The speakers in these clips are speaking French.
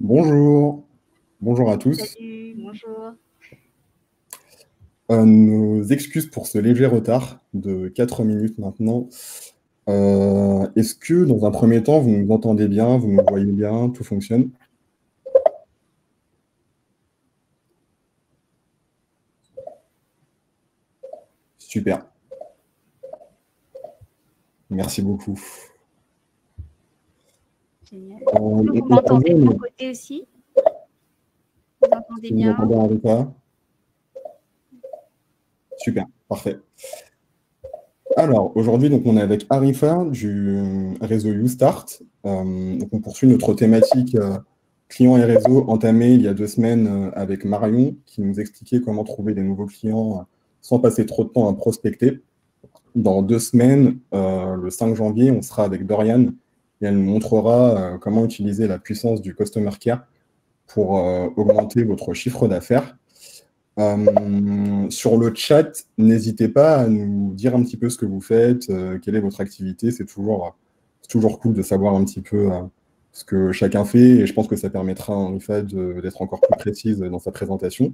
Bonjour, bonjour à tous. Salut, bonjour. Nos excuses pour ce léger retard de 4 minutes maintenant. Est-ce que dans un premier temps, vous nous entendez bien, vous nous voyez bien, tout fonctionne? Super, merci beaucoup. Génial. On, Est-ce que vous on m'entendez faisait de mon une- côté aussi? Vous m'entendez Vous nous bien? entendez avec ça? Super, parfait. Alors, aujourd'hui, donc, on est avec Arifa du réseau YouStart. Donc, on poursuit notre thématique clients et réseaux entamée il y a 2 semaines avec Marion, qui nous expliquait comment trouver des nouveaux clients sans passer trop de temps à prospecter. Dans 2 semaines, le 5 janvier, on sera avec Dorian et elle nous montrera comment utiliser la puissance du Customer Care pour augmenter votre chiffre d'affaires. Sur le chat, n'hésitez pas à nous dire un petit peu ce que vous faites, quelle est votre activité. C'est toujours cool de savoir un petit peu ce que chacun fait et je pense que ça permettra en effet d'être encore plus précise dans sa présentation.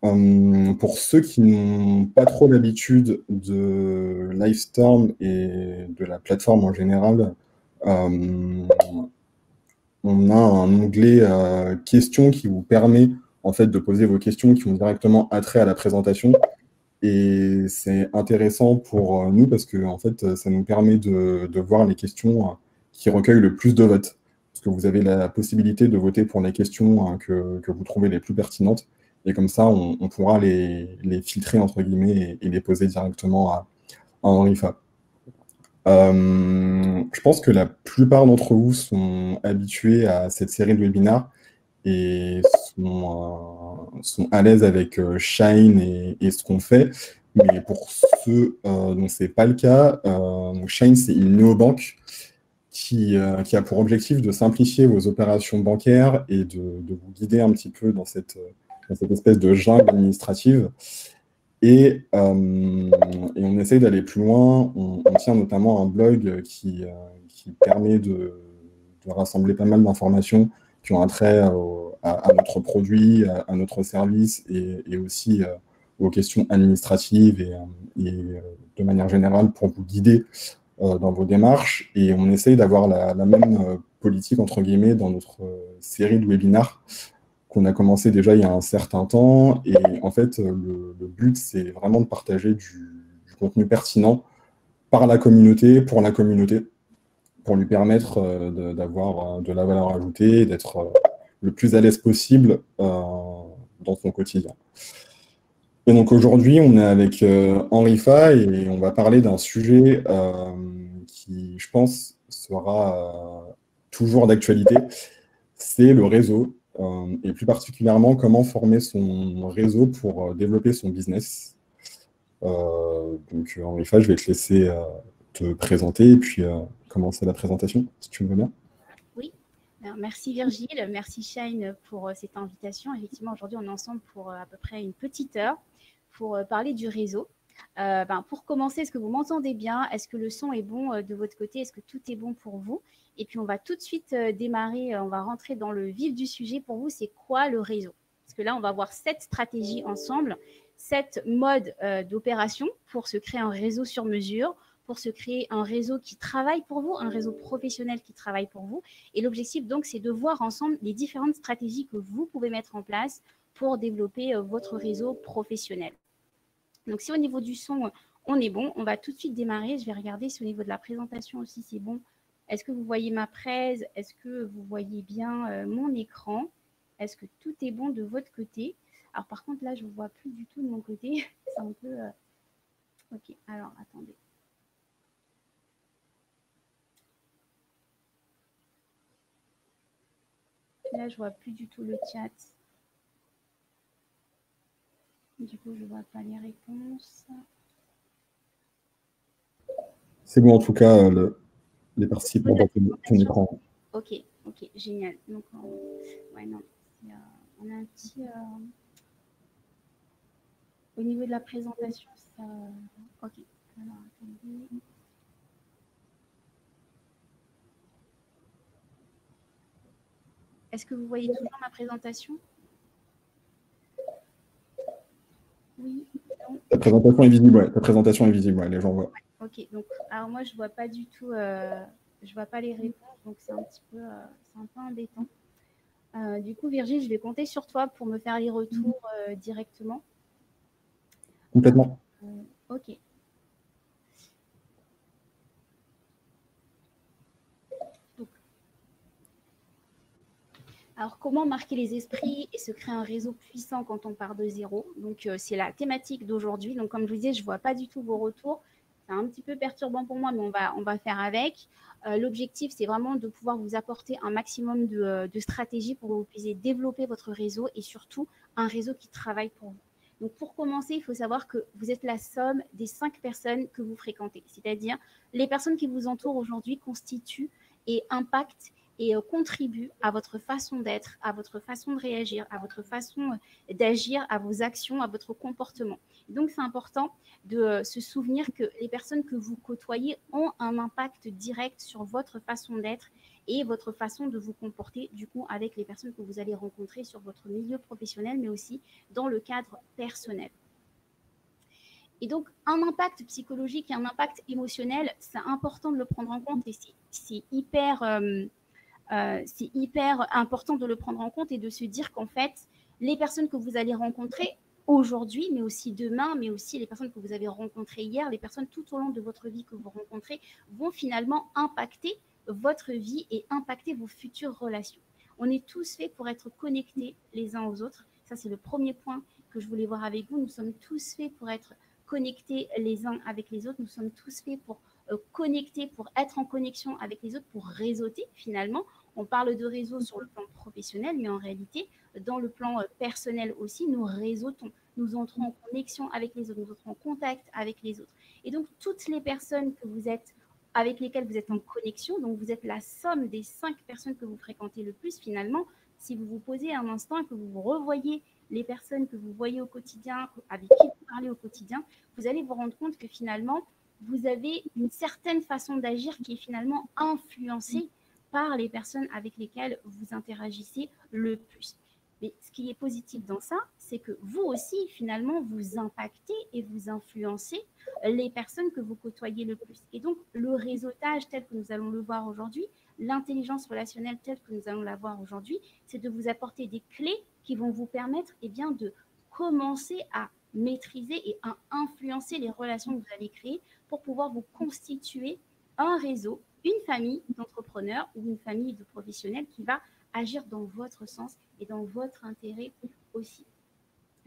Pour ceux qui n'ont pas trop l'habitude de Livestorm et de la plateforme en général, euh, on a un onglet questions qui vous permet en fait de poser vos questions qui ont directement attrait à la présentation. Et c'est intéressant pour nous parce que en fait, ça nous permet de voir les questions qui recueillent le plus de votes. Parce que vous avez la possibilité de voter pour les questions que vous trouvez les plus pertinentes. Et comme ça, on pourra les filtrer, entre guillemets, et les poser directement à Henrifa. Je pense que la plupart d'entre vous sont habitués à cette série de webinaires et sont à l'aise avec Shine et ce qu'on fait. Mais pour ceux dont ce n'est pas le cas, donc Shine, c'est une néobanque qui a pour objectif de simplifier vos opérations bancaires et de vous guider un petit peu dans cette espèce de jungle administrative. Et on essaye d'aller plus loin. On tient notamment un blog qui permet de rassembler pas mal d'informations qui ont un trait à notre produit, à notre service et aussi aux questions administratives et de manière générale pour vous guider dans vos démarches. Et on essaye d'avoir la même politique, entre guillemets, dans notre série de webinaires qu'on a commencé déjà il y a un certain temps. Et en fait, le but, c'est vraiment de partager du contenu pertinent par la communauté, pour lui permettre d'avoir de la valeur ajoutée, d'être le plus à l'aise possible dans son quotidien. Et donc aujourd'hui, on est avec Henrifa et on va parler d'un sujet qui, je pense, sera toujours d'actualité, c'est le réseau, et plus particulièrement comment former son réseau pour développer son business. Donc, Henrifa, je vais te laisser te présenter et puis commencer la présentation, si tu veux bien. Oui. Alors, merci Virgile, merci Shine pour cette invitation. Effectivement, aujourd'hui, on est ensemble pour à peu près une petite heure pour parler du réseau. Pour commencer, est-ce que vous m'entendez bien? Est-ce que le son est bon de votre côté? Est-ce que tout est bon pour vous? Et puis, on va tout de suite démarrer, on va rentrer dans le vif du sujet. Pour vous, c'est quoi le réseau? Parce que là, on va voir 7 stratégies ensemble, 7 modes d'opération pour se créer un réseau sur mesure, pour se créer un réseau qui travaille pour vous, un réseau professionnel qui travaille pour vous. Et l'objectif, donc, c'est de voir ensemble les différentes stratégies que vous pouvez mettre en place pour développer votre réseau professionnel. Donc, si au niveau du son, on est bon, on va tout de suite démarrer. Je vais regarder si au niveau de la présentation aussi, c'est bon. Est-ce que vous voyez ma presse? Est-ce que vous voyez bien mon écran? Est-ce que tout est bon de votre côté? Alors, par contre, là, je ne vous vois plus du tout de mon côté. C'est un peu... Ok, alors, attendez. Là, je ne vois plus du tout le chat. Du coup, je ne vois pas les réponses. C'est bon, en tout cas, les participants voient ton écran. Ok, ok, génial. Donc, ouais, non. On a un petit... au niveau de la présentation, ça... Ok, alors attendez. Est-ce que vous voyez toujours ma présentation? Oui, non. Ta présentation est visible, ouais. Ta présentation est visible, ouais, les gens voient. Ok, donc alors moi je vois pas du tout, je vois pas les réponses, donc c'est un petit peu, c'est un peu embêtant. Du coup, Virgile, je vais compter sur toi pour me faire les retours directement. Complètement. Ok. Donc, alors, comment marquer les esprits et se créer un réseau puissant quand on part de zéro? Donc, c'est la thématique d'aujourd'hui. Donc, comme je vous disais, je ne vois pas du tout vos retours. C'est un petit peu perturbant pour moi, mais on va faire avec. L'objectif, c'est vraiment de pouvoir vous apporter un maximum de stratégies pour que vous puissiez développer votre réseau et surtout un réseau qui travaille pour vous. Donc, pour commencer, il faut savoir que vous êtes la somme des 5 personnes que vous fréquentez. C'est-à-dire, les personnes qui vous entourent aujourd'hui constituent et impactent et contribue à votre façon d'être, à votre façon de réagir, à votre façon d'agir, à vos actions, à votre comportement. Donc, c'est important de se souvenir que les personnes que vous côtoyez ont un impact direct sur votre façon d'être et votre façon de vous comporter, du coup, avec les personnes que vous allez rencontrer sur votre milieu professionnel, mais aussi dans le cadre personnel. Et donc, un impact psychologique et un impact émotionnel, c'est important de le prendre en compte et c'est hyper important de le prendre en compte et de se dire qu'en fait, les personnes que vous allez rencontrer aujourd'hui, mais aussi demain, mais aussi les personnes que vous avez rencontrées hier, les personnes tout au long de votre vie que vous rencontrez, vont finalement impacter votre vie et impacter vos futures relations. On est tous faits pour être connectés les uns aux autres. Ça, c'est le premier point que je voulais voir avec vous. Nous sommes tous faits pour être connectés les uns avec les autres. Nous sommes tous faits pour connecter, pour être en connexion avec les autres, pour réseauter finalement. On parle de réseau sur le plan professionnel, mais en réalité, dans le plan personnel aussi, nous réseautons, nous entrons en connexion avec les autres, nous entrons en contact avec les autres. Et donc, toutes les personnes que vous êtes, avec lesquelles vous êtes en connexion, donc vous êtes la somme des 5 personnes que vous fréquentez le plus finalement. Si vous vous posez un instant et que vous revoyez les personnes que vous voyez au quotidien, avec qui vous parlez au quotidien, vous allez vous rendre compte que finalement, vous avez une certaine façon d'agir qui est finalement influencée par les personnes avec lesquelles vous interagissez le plus. Mais ce qui est positif dans ça, c'est que vous aussi, finalement, vous impactez et vous influencez les personnes que vous côtoyez le plus. Et donc, le réseautage tel que nous allons le voir aujourd'hui, l'intelligence relationnelle telle que nous allons la voir aujourd'hui, c'est de vous apporter des clés qui vont vous permettre de commencer à maîtriser et à influencer les relations que vous allez créer pour pouvoir vous constituer un réseau, une famille d'entrepreneurs ou une famille de professionnels qui va agir dans votre sens et dans votre intérêt aussi.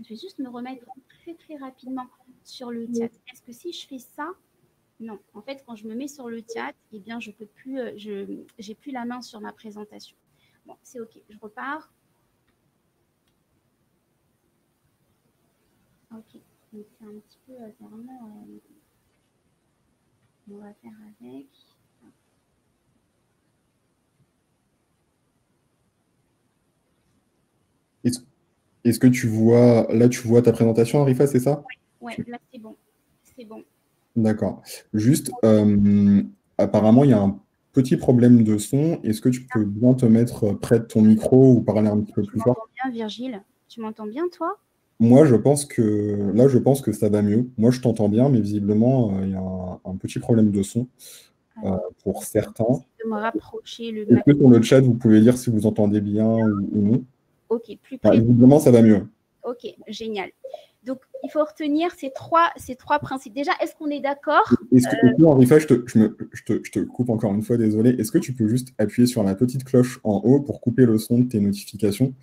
Je vais juste me remettre très très rapidement sur le chat. Est-ce que si je fais ça, non. En fait, quand je me mets sur le chat, eh bien, je peux plus, j'ai plus la main sur ma présentation. Bon, c'est OK. Je repars. OK. Donc, c'est un petit peu, c'est vraiment, on va faire avec. Est-ce que tu vois, là, tu vois ta présentation, Arifa, c'est ça? Ouais, là, c'est bon. C'est bon. D'accord. Juste, apparemment, il y a un petit problème de son. Est-ce que tu peux bien te mettre près de ton micro ou parler un petit peu plus Tu m'entends fort? bien, Virgile? Tu m'entends bien, toi? Moi, je pense que ça va mieux. Moi, je t'entends bien, mais visiblement, il y a un petit problème de son euh, Alors, pour certains. de me rapprocher le Est-ce max. que sur le chat, vous pouvez dire si vous entendez bien ou non? OK, plus Ah, près. visiblement, ça va mieux. OK, génial. Donc, il faut retenir ces trois principes. Déjà, est-ce qu'on est d'accord? Henri Fay, je te coupe encore une fois, désolé. Est-ce que tu peux juste appuyer sur la petite cloche en haut pour couper le son de tes notifications?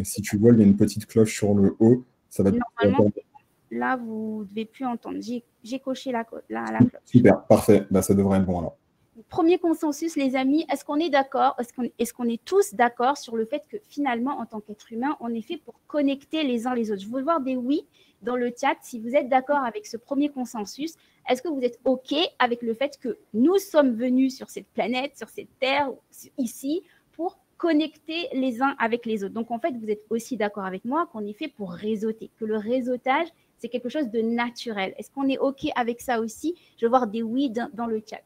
Si tu vois, il y a une petite cloche sur le haut. Ça va te Normalement, là, vous ne devez plus entendre. J'ai coché la cloche. Super, parfait. Bah, ça devrait être bon alors. Premier consensus, les amis, est-ce qu'on est d'accord? Est-ce qu'on est tous d'accord sur le fait que finalement, en tant qu'être humain, on est fait pour connecter les uns les autres? Je veux voir des oui dans le chat si vous êtes d'accord avec ce premier consensus. Est-ce que vous êtes OK avec le fait que nous sommes venus sur cette planète, sur cette terre, ici, pour connecter les uns avec les autres? Donc, en fait, vous êtes aussi d'accord avec moi qu'on est fait pour réseauter, que le réseautage, c'est quelque chose de naturel. Est-ce qu'on est OK avec ça aussi? Je veux voir des oui dans le chat.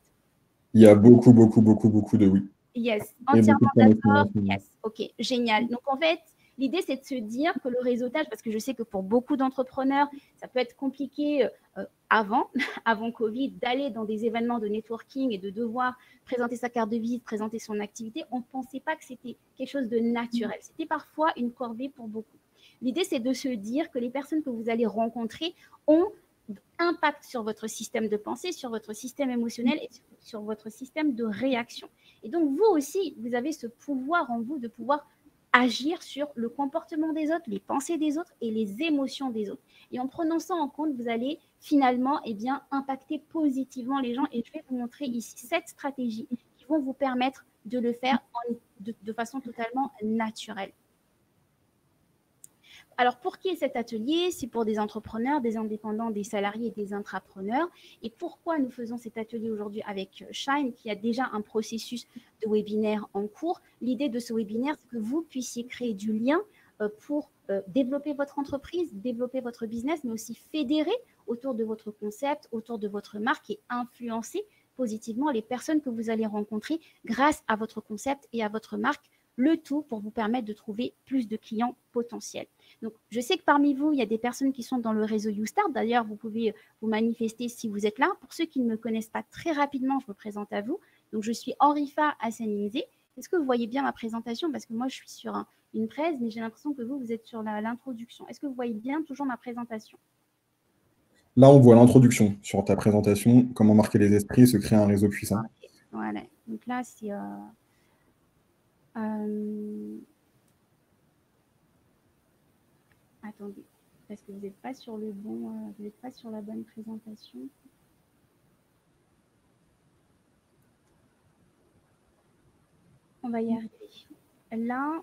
Il y a beaucoup de oui. Yes, Et beaucoup entièrement de d'accord. connaissances. Yes, ok, génial. Donc en fait, l'idée c'est de se dire que le réseautage, parce que je sais que pour beaucoup d'entrepreneurs, ça peut être compliqué avant, avant Covid, d'aller dans des événements de networking et de devoir présenter sa carte de visite, présenter son activité. On ne pensait pas que c'était quelque chose de naturel. C'était parfois une corvée pour beaucoup. L'idée c'est de se dire que les personnes que vous allez rencontrer ont impact sur votre système de pensée, sur votre système émotionnel et sur votre système de réaction. Et donc, vous aussi, vous avez ce pouvoir en vous de pouvoir agir sur le comportement des autres, les pensées des autres et les émotions des autres. Et en prenant ça en compte, vous allez finalement impacter positivement les gens. Et je vais vous montrer ici 7 stratégies qui vont vous permettre de le faire de façon totalement naturelle. Alors, pour qui est cet atelier? C'est pour des entrepreneurs, des indépendants, des salariés et des intrapreneurs. Et pourquoi nous faisons cet atelier aujourd'hui avec Shine, qui a déjà un processus de webinaire en cours? L'idée de ce webinaire, c'est que vous puissiez créer du lien pour développer votre entreprise, développer votre business, mais aussi fédérer autour de votre concept, autour de votre marque et influencer positivement les personnes que vous allez rencontrer grâce à votre concept et à votre marque, le tout pour vous permettre de trouver plus de clients potentiels. Donc, je sais que parmi vous, il y a des personnes qui sont dans le réseau YouStart. D'ailleurs, vous pouvez vous manifester si vous êtes là. Pour ceux qui ne me connaissent pas très rapidement, je me présente à vous. Donc, je suis Henrifa Hassanimzé. Est-ce que vous voyez bien ma présentation? Parce que moi, je suis sur une presse, mais j'ai l'impression que vous êtes sur l'introduction. Est-ce que vous voyez bien toujours ma présentation? Là, on voit l'introduction sur ta présentation, comment marquer les esprits et se créer un réseau puissant. Okay. Voilà. Donc là, c'est... Attendez, parce que vous n'êtes pas sur le bon, vous n'êtes pas sur la bonne présentation. On va y arriver. Là,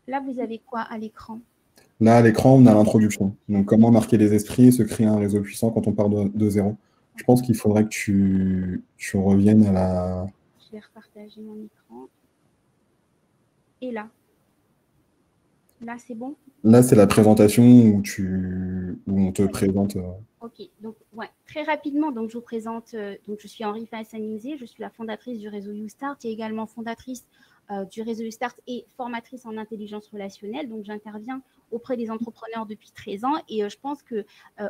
vous avez quoi à l'écran? Là, à l'écran, on a l'introduction. Donc, comment marquer les esprits et se créer un réseau puissant quand on part de zéro. Je pense qu'il faudrait que tu reviennes à la... Je vais repartager mon écran. Et là, c'est bon? Là, c'est la présentation où on te présente. Ok, donc ouais, très rapidement, donc je vous présente, donc je suis Henrifa Hassanimzé, je suis la fondatrice du réseau YouStart et également fondatrice du réseau YouStart et formatrice en intelligence relationnelle. Donc j'interviens auprès des entrepreneurs depuis 13 ans et je pense que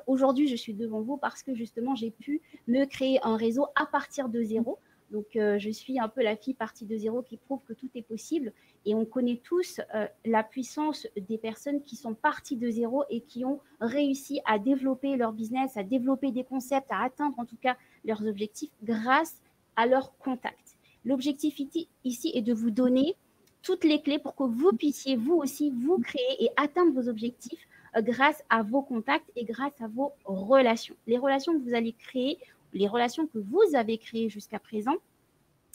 aujourd'hui je suis devant vous parce que justement j'ai pu me créer un réseau à partir de zéro. Donc je suis un peu la fille partie de zéro qui prouve que tout est possible et on connaît tous la puissance des personnes qui sont parties de zéro et qui ont réussi à développer leur business, à développer des concepts, à atteindre en tout cas leurs objectifs grâce à leur contact. L'objectif ici est de vous donner toutes les clés pour que vous puissiez vous aussi vous créer et atteindre vos objectifs grâce à vos contacts et grâce à vos relations. Les relations que vous allez créer, les relations que vous avez créées jusqu'à présent,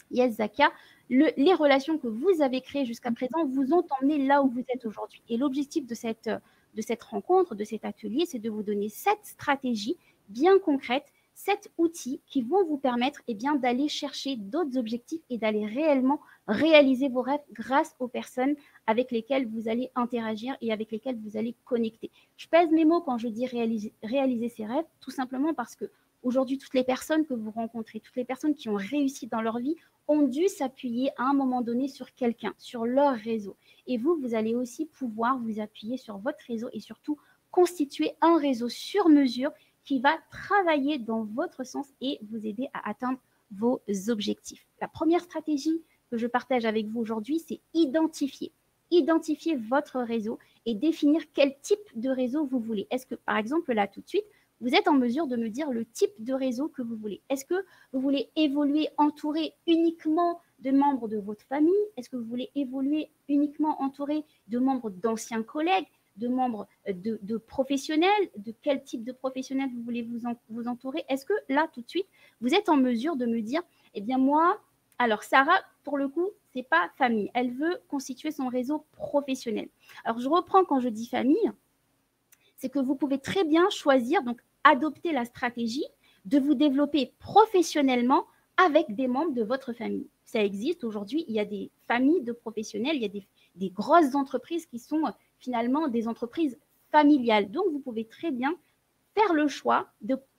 yes Zakia, les relations que vous avez créées jusqu'à présent vous ont emmené là où vous êtes aujourd'hui. Et l'objectif de cette rencontre, de cet atelier, c'est de vous donner 7 stratégies bien concrètes, 7 outils qui vont vous permettre d'aller chercher d'autres objectifs et d'aller réellement réaliser vos rêves grâce aux personnes avec lesquelles vous allez interagir et avec lesquelles vous allez connecter. Je pèse mes mots quand je dis réaliser ses rêves, tout simplement parce que aujourd'hui, toutes les personnes que vous rencontrez, toutes les personnes qui ont réussi dans leur vie ont dû s'appuyer à un moment donné sur quelqu'un, sur leur réseau. Et vous, vous allez aussi pouvoir vous appuyer sur votre réseau et surtout constituer un réseau sur mesure qui va travailler dans votre sens et vous aider à atteindre vos objectifs. La première stratégie que je partage avec vous aujourd'hui, c'est identifier. Identifier votre réseau et définir quel type de réseau vous voulez. Est-ce que, par exemple, là, tout de suite, vous êtes en mesure de me dire le type de réseau que vous voulez? Est-ce que vous voulez évoluer entouré uniquement de membres de votre famille? Est-ce que vous voulez évoluer uniquement entouré de membres d'anciens collègues, de membres de professionnels? De quel type de professionnels vous voulez vous entourer? Est-ce que là, tout de suite, vous êtes en mesure de me dire, eh bien moi, alors Sarah, pour le coup, c'est pas famille. Elle veut constituer son réseau professionnel. Alors je reprends quand je dis famille, c'est que vous pouvez très bien choisir, donc adopter la stratégie de vous développer professionnellement avec des membres de votre famille. Ça existe aujourd'hui, il y a des familles de professionnels, il y a des grosses entreprises qui sont finalement des entreprises familiales. Donc, vous pouvez très bien faire le choix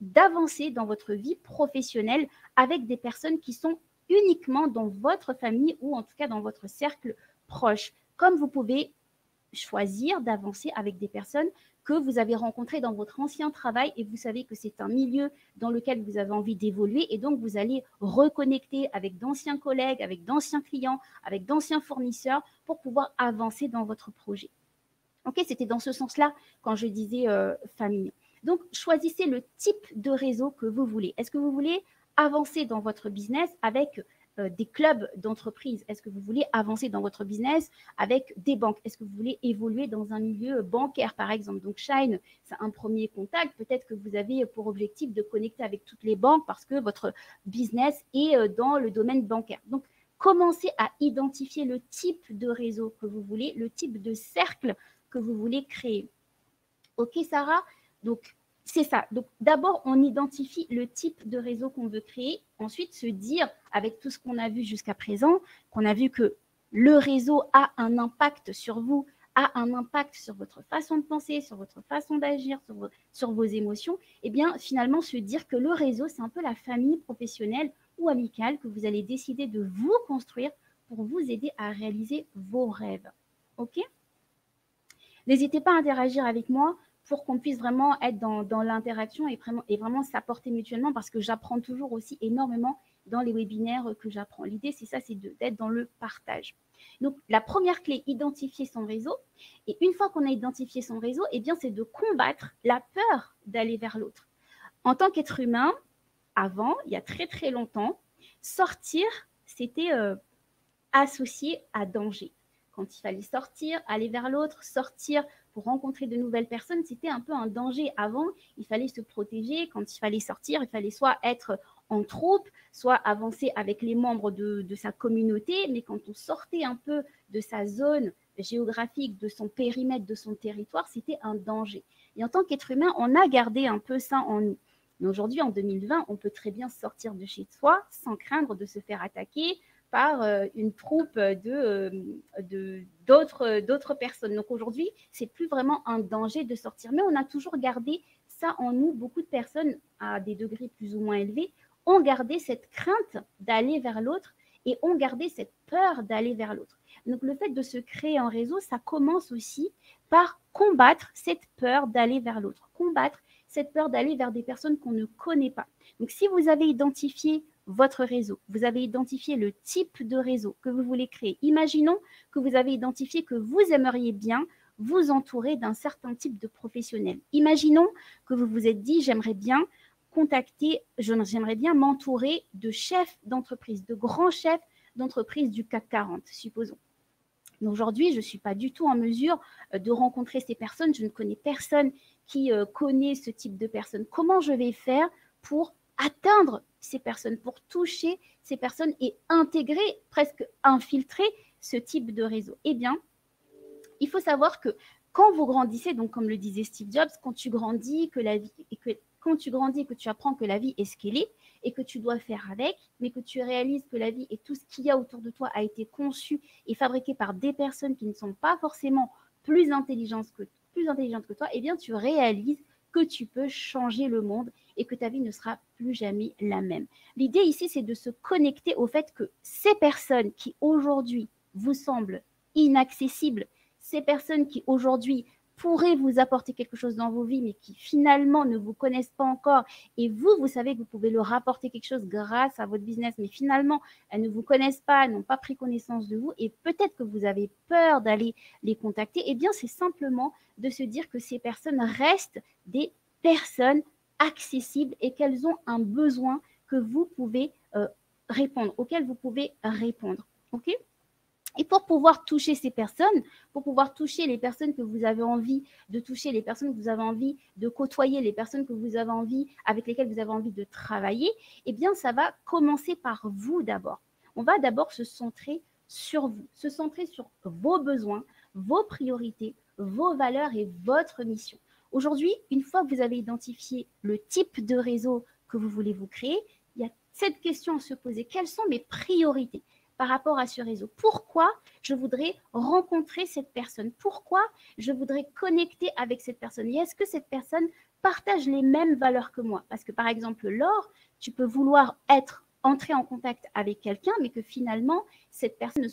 d'avancer dans votre vie professionnelle avec des personnes qui sont uniquement dans votre famille ou en tout cas dans votre cercle proche. Comme vous pouvez choisir d'avancer avec des personnes que vous avez rencontrées dans votre ancien travail et vous savez que c'est un milieu dans lequel vous avez envie d'évoluer et donc vous allez reconnecter avec d'anciens collègues, avec d'anciens clients, avec d'anciens fournisseurs pour pouvoir avancer dans votre projet. Ok, c'était dans ce sens-là quand je disais famille. Donc, choisissez le type de réseau que vous voulez. Est-ce que vous voulez avancer dans votre business avec des clubs d'entreprise? Est-ce que vous voulez avancer dans votre business avec des banques? Est-ce que vous voulez évoluer dans un milieu bancaire, par exemple? Donc, Shine, c'est un premier contact. Peut-être que vous avez pour objectif de connecter avec toutes les banques parce que votre business est dans le domaine bancaire. Donc, commencez à identifier le type de réseau que vous voulez, le type de cercle que vous voulez créer. Ok, Sarah? Donc, c'est ça. Donc, d'abord, on identifie le type de réseau qu'on veut créer. Ensuite, se dire, avec tout ce qu'on a vu jusqu'à présent, qu'on a vu que le réseau a un impact sur vous, a un impact sur votre façon de penser, sur votre façon d'agir, sur vos émotions, et bien, finalement, se dire que le réseau, c'est un peu la famille professionnelle ou amicale que vous allez décider de vous construire pour vous aider à réaliser vos rêves. Ok? N'hésitez pas à interagir avec moi pour qu'on puisse vraiment être dans l'interaction et vraiment s'apporter mutuellement parce que j'apprends toujours aussi énormément dans les webinaires que j'apprends. L'idée, c'est ça, c'est d'être dans le partage. Donc, la première clé, identifier son réseau. Et une fois qu'on a identifié son réseau, eh bien, c'est de combattre la peur d'aller vers l'autre. En tant qu'être humain, avant, il y a très, très longtemps, sortir, c'était associé à danger. Quand il fallait sortir, aller vers l'autre, sortir pour rencontrer de nouvelles personnes, c'était un peu un danger. Avant, il fallait se protéger. Quand il fallait sortir, il fallait soit être en troupe, soit avancer avec les membres de sa communauté. Mais quand on sortait un peu de sa zone géographique, de son périmètre, de son territoire, c'était un danger. Et en tant qu'être humain, on a gardé un peu ça en nous. Mais aujourd'hui, en 2020, on peut très bien sortir de chez soi sans craindre de se faire attaquer par une troupe d'autres personnes. Donc aujourd'hui, c'est plus vraiment un danger de sortir. Mais on a toujours gardé ça en nous. Beaucoup de personnes, à des degrés plus ou moins élevés, ont gardé cette crainte d'aller vers l'autre et ont gardé cette peur d'aller vers l'autre. Donc le fait de se créer un réseau, ça commence aussi par combattre cette peur d'aller vers l'autre, combattre cette peur d'aller vers des personnes qu'on ne connaît pas. Donc si vous avez identifié votre réseau, vous avez identifié le type de réseau que vous voulez créer. Imaginons que vous avez identifié que vous aimeriez bien vous entourer d'un certain type de professionnel. Imaginons que vous vous êtes dit, j'aimerais bien m'entourer de chefs d'entreprise, de grands chefs d'entreprise du CAC 40, supposons. Aujourd'hui, je ne suis pas du tout en mesure de rencontrer ces personnes. Je ne connais personne qui connaît ce type de personnes. Comment je vais faire pour atteindre ces personnes, pour toucher ces personnes et intégrer, presque infiltrer ce type de réseau? Eh bien, il faut savoir que quand vous grandissez, donc comme le disait Steve Jobs, quand tu grandis, que tu apprends que la vie est ce qu'elle est et que tu dois faire avec, mais que tu réalises que la vie et tout ce qu'il y a autour de toi a été conçu et fabriqué par des personnes qui ne sont pas forcément plus intelligentes que toi, eh bien tu réalises que tu peux changer le monde et que ta vie ne sera plus jamais la même. L'idée ici, c'est de se connecter au fait que ces personnes qui aujourd'hui vous semblent inaccessibles, ces personnes qui aujourd'hui pourraient vous apporter quelque chose dans vos vies, mais qui finalement ne vous connaissent pas encore, et vous savez que vous pouvez leur apporter quelque chose grâce à votre business, mais finalement, elles ne vous connaissent pas, elles n'ont pas pris connaissance de vous, et peut-être que vous avez peur d'aller les contacter, eh bien, c'est simplement de se dire que ces personnes restent des personnes accessibles et qu'elles ont un besoin que vous pouvez répondre, auquel vous pouvez répondre. OK ? Et pour pouvoir toucher ces personnes, pour pouvoir toucher les personnes que vous avez envie de toucher, les personnes que vous avez envie de côtoyer, les personnes que vous avez envie, avec lesquelles vous avez envie de travailler, eh bien, ça va commencer par vous d'abord. On va d'abord se centrer sur vous, se centrer sur vos besoins, vos priorités, vos valeurs et votre mission. Aujourd'hui, une fois que vous avez identifié le type de réseau que vous voulez vous créer, il y a cette question à se poser. Quelles sont mes priorités par rapport à ce réseau? Pourquoi je voudrais rencontrer cette personne? Pourquoi je voudrais connecter avec cette personne? Et est-ce que cette personne partage les mêmes valeurs que moi? Parce que par exemple, Laure, tu peux vouloir être entrer en contact avec quelqu'un, mais que finalement, cette personne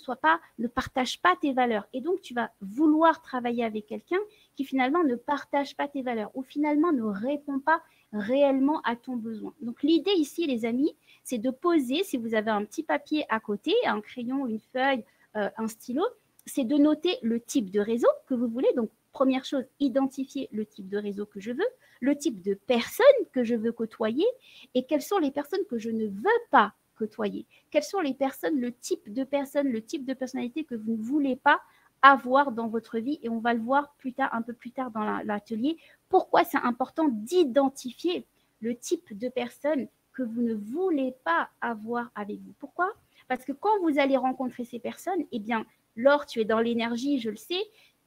ne partage pas tes valeurs. Et donc, tu vas vouloir travailler avec quelqu'un qui finalement ne partage pas tes valeurs ou finalement ne répond pas réellement à ton besoin. Donc, l'idée ici, les amis, c'est de poser, si vous avez un petit papier à côté, un crayon, une feuille, un stylo, c'est de noter le type de réseau que vous voulez. Donc, première chose, identifier le type de réseau que je veux, le type de personnes que je veux côtoyer et quelles sont les personnes que je ne veux pas côtoyer. Quelles sont les personnes, le type de personnes, le type de personnalité que vous ne voulez pas avoir dans votre vie. Et on va le voir plus tard, un peu plus tard dans l'atelier. Pourquoi c'est important d'identifier le type de personnes que vous ne voulez pas avoir avec vous. Pourquoi? Parce que quand vous allez rencontrer ces personnes, eh bien, Laure, tu es dans l'énergie, je le sais,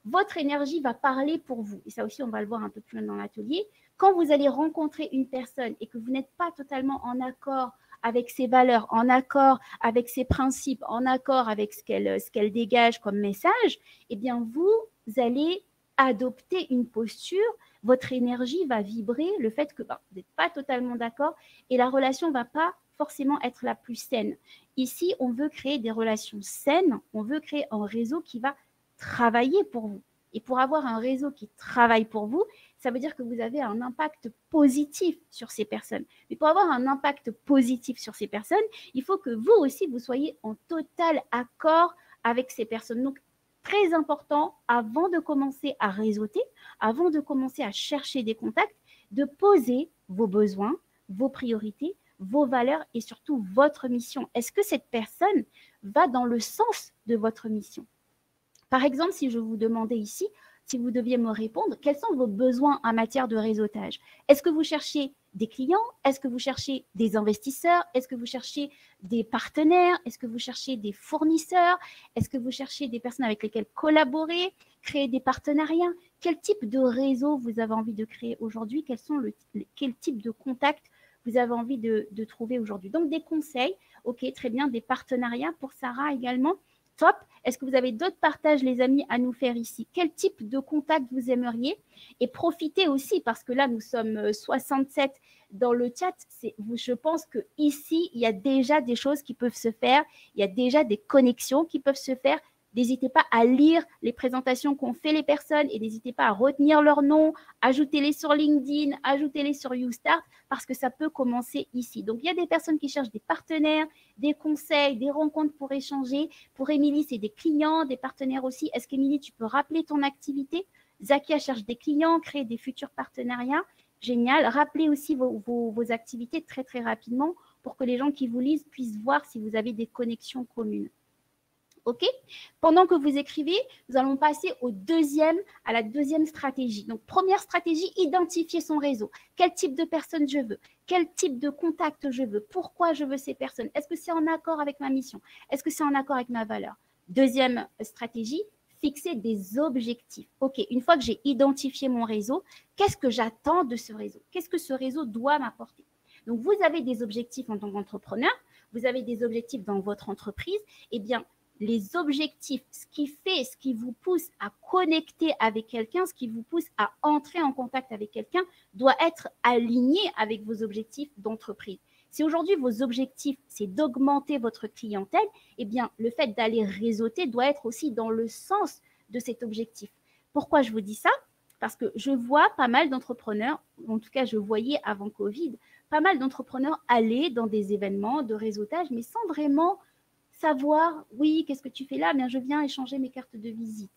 votre énergie va parler pour vous. Et ça aussi, on va le voir un peu plus loin dans l'atelier. Quand vous allez rencontrer une personne et que vous n'êtes pas totalement en accord avec ses valeurs, en accord avec ses principes, en accord avec ce qu'elle dégage comme message, eh bien, vous allez adopter une posture, votre énergie va vibrer, le fait que vous n'êtes pas totalement d'accord et la relation ne va pas forcément être la plus saine. Ici, on veut créer des relations saines, on veut créer un réseau qui va travailler pour vous. Et pour avoir un réseau qui travaille pour vous, ça veut dire que vous avez un impact positif sur ces personnes. Mais pour avoir un impact positif sur ces personnes, il faut que vous aussi, vous soyez en total accord avec ces personnes. Donc, très important, avant de commencer à réseauter, avant de commencer à chercher des contacts, de poser vos besoins, vos priorités, vos valeurs et surtout votre mission. Est-ce que cette personne va dans le sens de votre mission? Par exemple, si je vous demandais ici, si vous deviez me répondre, quels sont vos besoins en matière de réseautage? Est-ce que vous cherchez des clients? Est-ce que vous cherchez des investisseurs? Est-ce que vous cherchez des partenaires? Est-ce que vous cherchez des fournisseurs? Est-ce que vous cherchez des personnes avec lesquelles collaborer, créer des partenariats? Quel type de réseau vous avez envie de créer aujourd'hui? Quel type de contact vous avez envie de trouver aujourd'hui? Donc, des conseils, ok, très bien, des partenariats pour Sarah également. Top. Est-ce que vous avez d'autres partages, les amis, à nous faire ici? Quel type de contact vous aimeriez? Et profitez aussi, parce que là, nous sommes 67 dans le chat. Je pense qu'ici, il y a déjà des choses qui peuvent se faire. Il y a déjà des connexions qui peuvent se faire. N'hésitez pas à lire les présentations qu'ont fait les personnes et n'hésitez pas à retenir leur nom, ajoutez-les sur LinkedIn, ajoutez-les sur YouStart parce que ça peut commencer ici. Donc, il y a des personnes qui cherchent des partenaires, des conseils, des rencontres pour échanger. Pour Émilie, c'est des clients, des partenaires aussi. Est-ce qu'Émilie, tu peux rappeler ton activité? Zakia cherche des clients, créer des futurs partenariats. Génial. Rappelez aussi vos activités très, très rapidement pour que les gens qui vous lisent puissent voir si vous avez des connexions communes. OK? Pendant que vous écrivez, nous allons passer à la deuxième stratégie. Donc, première stratégie, identifier son réseau. Quel type de personne je veux? Quel type de contact je veux? Pourquoi je veux ces personnes? Est-ce que c'est en accord avec ma mission? Est-ce que c'est en accord avec ma valeur? Deuxième stratégie, fixer des objectifs. OK, une fois que j'ai identifié mon réseau, qu'est-ce que j'attends de ce réseau? Qu'est-ce que ce réseau doit m'apporter? Donc, vous avez des objectifs en tant qu'entrepreneur, vous avez des objectifs dans votre entreprise. Eh bien, les objectifs, ce qui vous pousse à connecter avec quelqu'un, ce qui vous pousse à entrer en contact avec quelqu'un, doit être aligné avec vos objectifs d'entreprise. Si aujourd'hui vos objectifs, c'est d'augmenter votre clientèle, eh bien, le fait d'aller réseauter doit être aussi dans le sens de cet objectif. Pourquoi je vous dis ça? Parce que je vois pas mal d'entrepreneurs, en tout cas je voyais avant Covid, pas mal d'entrepreneurs aller dans des événements de réseautage, mais sans vraiment savoir, oui, qu'est-ce que tu fais là? Bien, je viens échanger mes cartes de visite.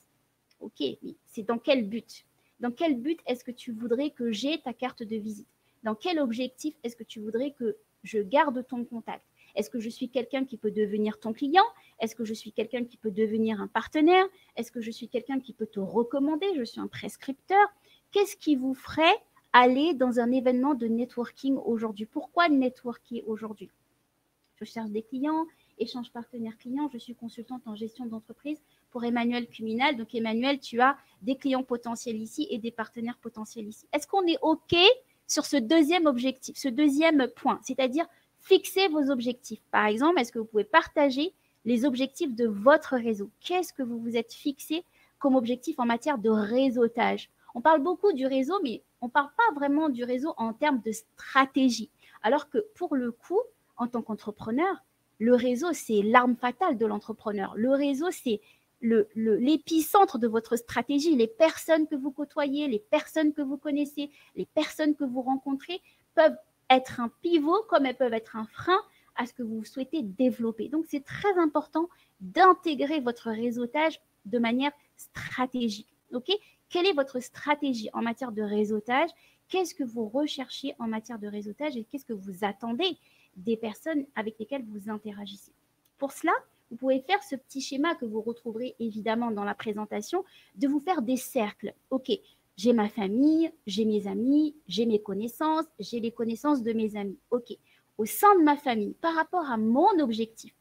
Ok, mais c'est dans quel but? Dans quel but est-ce que tu voudrais que j'ai ta carte de visite? Dans quel objectif est-ce que tu voudrais que je garde ton contact? Est-ce que je suis quelqu'un qui peut devenir ton client? Est-ce que je suis quelqu'un qui peut devenir un partenaire? Est-ce que je suis quelqu'un qui peut te recommander? Je suis un prescripteur. Qu'est-ce qui vous ferait aller dans un événement de networking aujourd'hui? Pourquoi networker aujourd'hui? Je cherche des clients, échange partenaire client, je suis consultante en gestion d'entreprise pour Emmanuel Cuminal. Donc Emmanuel, tu as des clients potentiels ici et des partenaires potentiels ici. Est-ce qu'on est OK sur ce deuxième objectif, ce deuxième point, c'est-à-dire fixer vos objectifs? Par exemple, est-ce que vous pouvez partager les objectifs de votre réseau? Qu'est-ce que vous vous êtes fixé comme objectif en matière de réseautage? On parle beaucoup du réseau, mais on ne parle pas vraiment du réseau en termes de stratégie. Alors que pour le coup, en tant qu'entrepreneur, le réseau, c'est l'arme fatale de l'entrepreneur. Le réseau, c'est l'épicentre de votre stratégie. Les personnes que vous côtoyez, les personnes que vous connaissez, les personnes que vous rencontrez peuvent être un pivot comme elles peuvent être un frein à ce que vous souhaitez développer. Donc, c'est très important d'intégrer votre réseautage de manière stratégique. Okay ? Quelle est votre stratégie en matière de réseautage? Qu'est-ce que vous recherchez en matière de réseautage et qu'est-ce que vous attendez des personnes avec lesquelles vous interagissez? Pour cela, vous pouvez faire ce petit schéma que vous retrouverez évidemment dans la présentation, de vous faire des cercles. OK, j'ai ma famille, j'ai mes amis, j'ai mes connaissances, j'ai les connaissances de mes amis. OK, au sein de ma famille, par rapport à mon objectif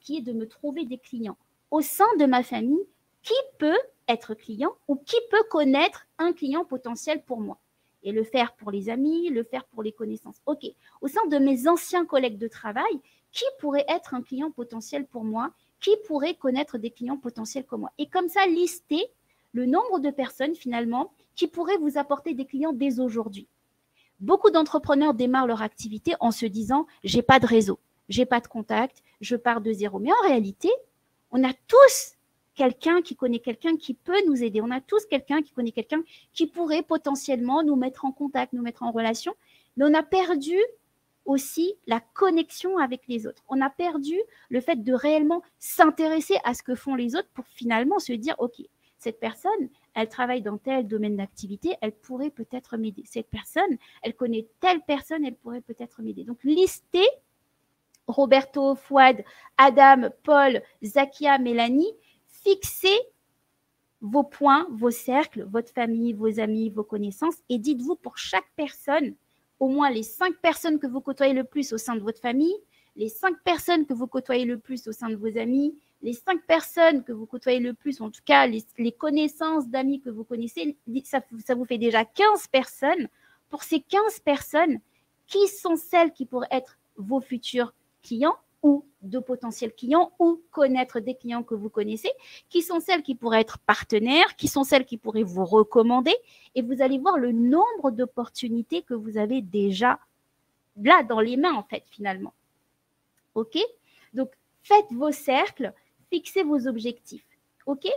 qui est de me trouver des clients, au sein de ma famille, qui peut être client ou qui peut connaître un client potentiel pour moi? Et le faire pour les amis, le faire pour les connaissances. OK, au sein de mes anciens collègues de travail, qui pourrait être un client potentiel pour moi? Qui pourrait connaître des clients potentiels comme moi? Et comme ça, lister le nombre de personnes finalement qui pourraient vous apporter des clients dès aujourd'hui. Beaucoup d'entrepreneurs démarrent leur activité en se disant « j'ai pas de réseau, j'ai pas de contact, je pars de zéro ». Mais en réalité, on a tous quelqu'un qui connaît quelqu'un qui peut nous aider. On a tous quelqu'un qui connaît quelqu'un qui pourrait potentiellement nous mettre en contact, nous mettre en relation. Mais on a perdu aussi la connexion avec les autres. On a perdu le fait de réellement s'intéresser à ce que font les autres pour finalement se dire « ok, cette personne, elle travaille dans tel domaine d'activité, elle pourrait peut-être m'aider. Cette personne, elle connaît telle personne, elle pourrait peut-être m'aider. » Donc, listez Roberto, Fouad, Adam, Paul, Zakia, Mélanie, fixez vos points, vos cercles, votre famille, vos amis, vos connaissances et dites-vous pour chaque personne, au moins les 5 personnes que vous côtoyez le plus au sein de votre famille, les 5 personnes que vous côtoyez le plus au sein de vos amis, les 5 personnes que vous côtoyez le plus, en tout cas les connaissances d'amis que vous connaissez, ça vous fait déjà 15 personnes. Pour ces 15 personnes, qui sont celles qui pourraient être vos futurs clients ou de potentiels clients ou connaître des clients que vous connaissez, qui sont celles qui pourraient être partenaires, qui sont celles qui pourraient vous recommander et vous allez voir le nombre d'opportunités que vous avez déjà là dans les mains en fait finalement. OK? Donc, faites vos cercles, fixez vos objectifs. OK?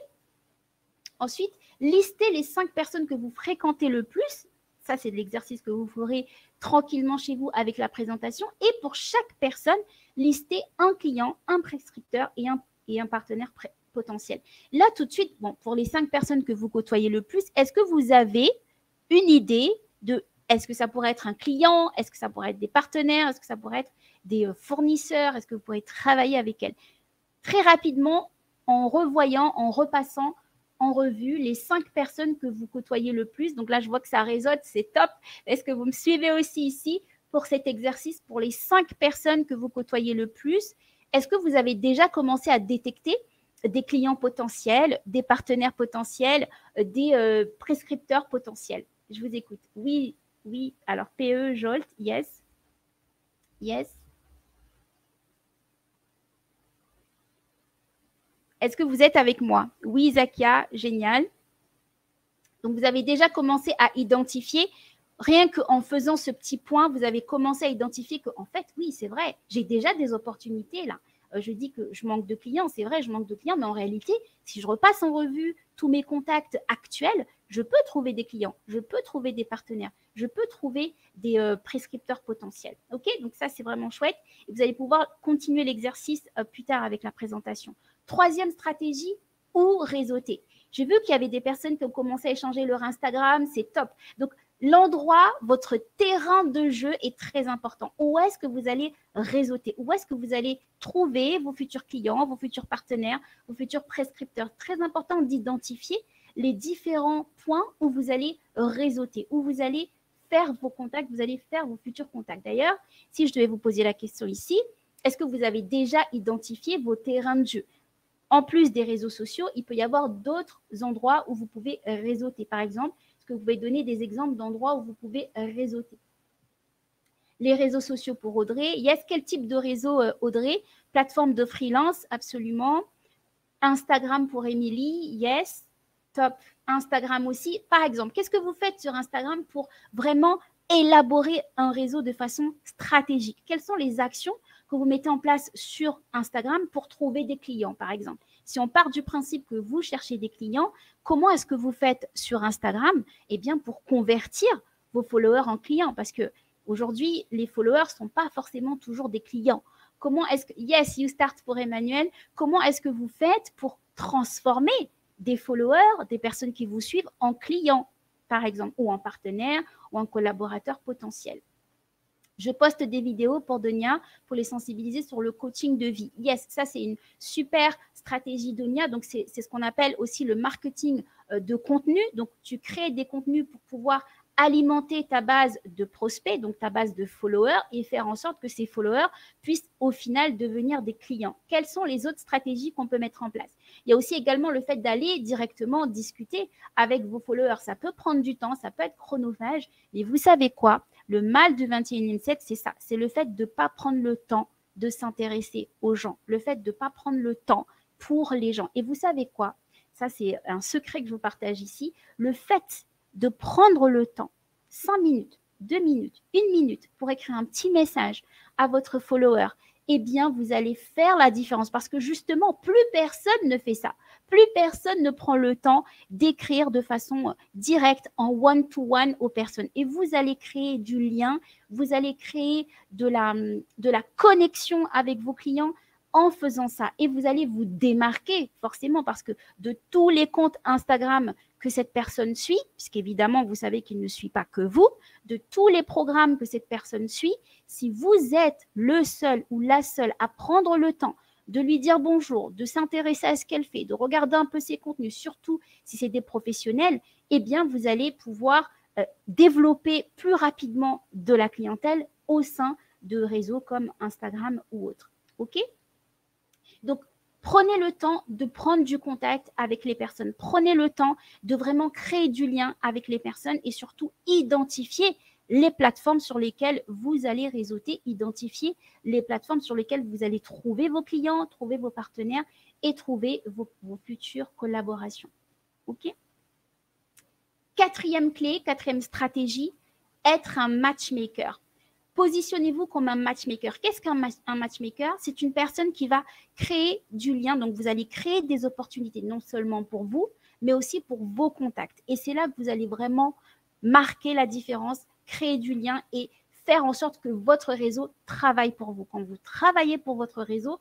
Ensuite, listez les 5 personnes que vous fréquentez le plus. Ça, c'est de l'exercice que vous ferez tranquillement chez vous avec la présentation. Et pour chaque personne, listez un client, un prescripteur et un partenaire potentiel. Là, tout de suite, bon, pour les 5 personnes que vous côtoyez le plus, est-ce que vous avez une idée de est-ce que ça pourrait être un client? Est-ce que ça pourrait être des partenaires? Est-ce que ça pourrait être des fournisseurs? Est-ce que vous pourrez travailler avec elles? Très rapidement, en revoyant, en repassant en revue les 5 personnes que vous côtoyez le plus. Donc là, je vois que ça résonne, c'est top. Est-ce que vous me suivez aussi ici pour cet exercice, pour les 5 personnes que vous côtoyez le plus? Est-ce que vous avez déjà commencé à détecter des clients potentiels, des partenaires potentiels, des prescripteurs potentiels? Je vous écoute. Oui, oui. Alors, PE, Jolt, yes. Yes. Est-ce que vous êtes avec moi? Oui, Zakia, génial. Donc, vous avez déjà commencé à identifier, rien qu'en faisant ce petit point, vous avez commencé à identifier qu'en fait, oui, c'est vrai, j'ai déjà des opportunités là. Je dis que je manque de clients, c'est vrai, je manque de clients, mais en réalité, si je repasse en revue tous mes contacts actuels, je peux trouver des clients, je peux trouver des partenaires, je peux trouver des prescripteurs potentiels. OK? Donc ça, c'est vraiment chouette. Et vous allez pouvoir continuer l'exercice plus tard avec la présentation. Troisième stratégie, ou réseauter. J'ai vu qu'il y avait des personnes qui ont commencé à échanger leur Instagram, c'est top. Donc, l'endroit, votre terrain de jeu est très important. Où est-ce que vous allez réseauter? Où est-ce que vous allez trouver vos futurs clients, vos futurs partenaires, vos futurs prescripteurs? Très important d'identifier les différents points où vous allez réseauter, où vous allez faire vos contacts, vous allez faire vos futurs contacts. D'ailleurs, si je devais vous poser la question ici, est-ce que vous avez déjà identifié vos terrains de jeu? En plus des réseaux sociaux, il peut y avoir d'autres endroits où vous pouvez réseauter. Par exemple, est-ce que vous pouvez donner des exemples d'endroits où vous pouvez réseauter? Les réseaux sociaux pour Audrey. Yes, quel type de réseau, Audrey? Plateforme de freelance, absolument. Instagram pour Émilie, yes. Top. Instagram aussi. Par exemple, qu'est-ce que vous faites sur Instagram pour vraiment élaborer un réseau de façon stratégique. Quelles sont les actions que vous mettez en place sur Instagram pour trouver des clients, par exemple? Si on part du principe que vous cherchez des clients, comment est-ce que vous faites sur Instagram? Eh bien, pour convertir vos followers en clients, parce que aujourd'hui, les followers ne sont pas forcément toujours des clients. Comment est-ce que, yes, you start pour Emmanuel, comment est-ce que vous faites pour transformer des followers, des personnes qui vous suivent, en clients, par exemple, ou en partenaires, ou en collaborateurs potentiels? Je poste des vidéos pour Donia pour les sensibiliser sur le coaching de vie. Yes, ça, c'est une super stratégie Donia. Donc, c'est ce qu'on appelle aussi le marketing de contenu. Donc, tu crées des contenus pour pouvoir alimenter ta base de prospects, donc ta base de followers, et faire en sorte que ces followers puissent au final devenir des clients. Quelles sont les autres stratégies qu'on peut mettre en place? Il y a aussi également le fait d'aller directement discuter avec vos followers. Ça peut prendre du temps, ça peut être chronophage, mais vous savez quoi? Le mal du 21e siècle, c'est ça. C'est le fait de ne pas prendre le temps de s'intéresser aux gens, le fait de ne pas prendre le temps pour les gens. Et vous savez quoi? Ça, c'est un secret que je vous partage ici. Le fait de prendre le temps, 5 minutes, 2 minutes, 1 minute, pour écrire un petit message à votre follower, eh bien, vous allez faire la différence parce que justement, plus personne ne fait ça. Plus personne ne prend le temps d'écrire de façon directe, en one-to-one aux personnes. Et vous allez créer du lien, vous allez créer de la connexion avec vos clients en faisant ça. Et vous allez vous démarquer forcément parce que de tous les comptes Instagram que cette personne suit, puisqu'évidemment, vous savez qu'il ne suit pas que vous, de tous les programmes que cette personne suit, si vous êtes le seul ou la seule à prendre le temps de lui dire bonjour, de s'intéresser à ce qu'elle fait, de regarder un peu ses contenus, surtout si c'est des professionnels, eh bien, vous allez pouvoir développer plus rapidement de la clientèle au sein de réseaux comme Instagram ou autres. OK? Donc, prenez le temps de prendre du contact avec les personnes. Prenez le temps de vraiment créer du lien avec les personnes et surtout identifier les plateformes sur lesquelles vous allez réseauter, identifier les plateformes sur lesquelles vous allez trouver vos clients, trouver vos partenaires et trouver vos futures collaborations. OK? Quatrième clé, quatrième stratégie, être un matchmaker. Positionnez-vous comme un matchmaker. Qu'est-ce qu'un matchmaker? C'est une personne qui va créer du lien. Donc, vous allez créer des opportunités, non seulement pour vous, mais aussi pour vos contacts. Et c'est là que vous allez vraiment marquer la différence, créer du lien et faire en sorte que votre réseau travaille pour vous. Quand vous travaillez pour votre réseau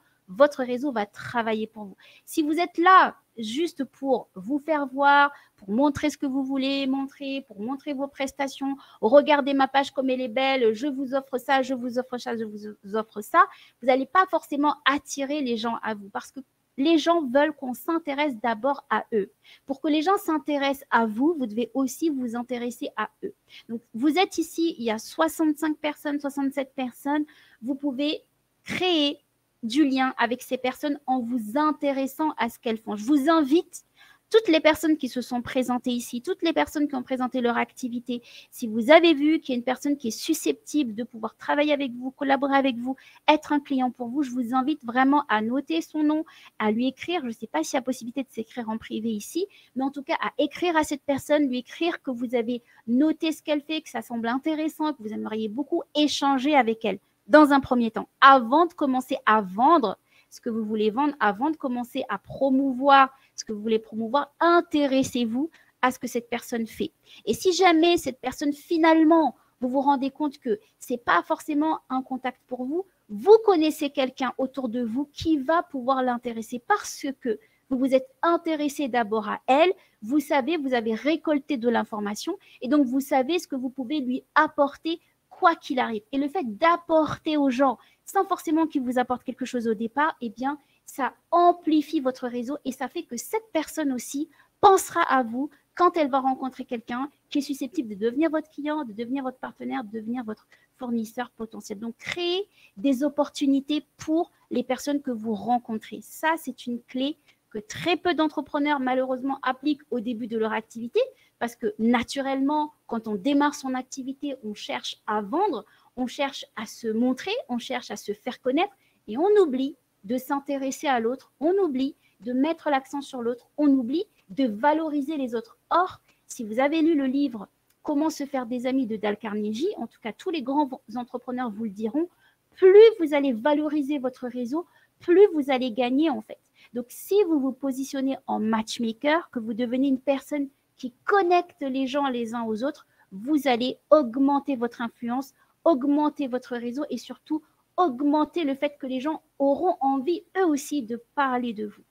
va travailler pour vous. Si vous êtes là juste pour vous faire voir, pour montrer ce que vous voulez montrer, pour montrer vos prestations, regardez ma page comme elle est belle, je vous offre ça, je vous offre ça, je vous offre ça, vous n'allez pas forcément attirer les gens à vous parce que les gens veulent qu'on s'intéresse d'abord à eux. Pour que les gens s'intéressent à vous, vous devez aussi vous intéresser à eux. Donc, vous êtes ici, il y a 65 personnes, 67 personnes, vous pouvez créer du lien avec ces personnes en vous intéressant à ce qu'elles font. Je vous invite, toutes les personnes qui se sont présentées ici, toutes les personnes qui ont présenté leur activité, si vous avez vu qu'il y a une personne qui est susceptible de pouvoir travailler avec vous, collaborer avec vous, être un client pour vous, je vous invite vraiment à noter son nom, à lui écrire. Je ne sais pas s'il y a possibilité de s'écrire en privé ici, mais en tout cas à écrire à cette personne, lui écrire que vous avez noté ce qu'elle fait, que ça semble intéressant, que vous aimeriez beaucoup échanger avec elle. Dans un premier temps, avant de commencer à vendre ce que vous voulez vendre, avant de commencer à promouvoir ce que vous voulez promouvoir, intéressez-vous à ce que cette personne fait. Et si jamais cette personne, finalement, vous vous rendez compte que ce n'est pas forcément un contact pour vous, vous connaissez quelqu'un autour de vous qui va pouvoir l'intéresser parce que vous vous êtes intéressé d'abord à elle, vous savez, vous avez récolté de l'information et donc vous savez ce que vous pouvez lui apporter quoi qu'il arrive. Et le fait d'apporter aux gens, sans forcément qu'ils vous apportent quelque chose au départ, eh bien, ça amplifie votre réseau et ça fait que cette personne aussi pensera à vous quand elle va rencontrer quelqu'un qui est susceptible de devenir votre client, de devenir votre partenaire, de devenir votre fournisseur potentiel. Donc, créez des opportunités pour les personnes que vous rencontrez. Ça, c'est une clé que très peu d'entrepreneurs, malheureusement, appliquent au début de leur activité parce que, naturellement, quand on démarre son activité, on cherche à vendre, on cherche à se montrer, on cherche à se faire connaître et on oublie de s'intéresser à l'autre, on oublie de mettre l'accent sur l'autre, on oublie de valoriser les autres. Or, si vous avez lu le livre « Comment se faire des amis de Dale Carnegie. En tout cas, tous les grands entrepreneurs vous le diront. Plus vous allez valoriser votre réseau, plus vous allez gagner en fait. Donc, si vous vous positionnez en matchmaker, que vous devenez une personne qui connecte les gens les uns aux autres, vous allez augmenter votre influence, augmenter votre réseau et surtout augmenter le fait que les gens auront envie eux aussi de parler de vous.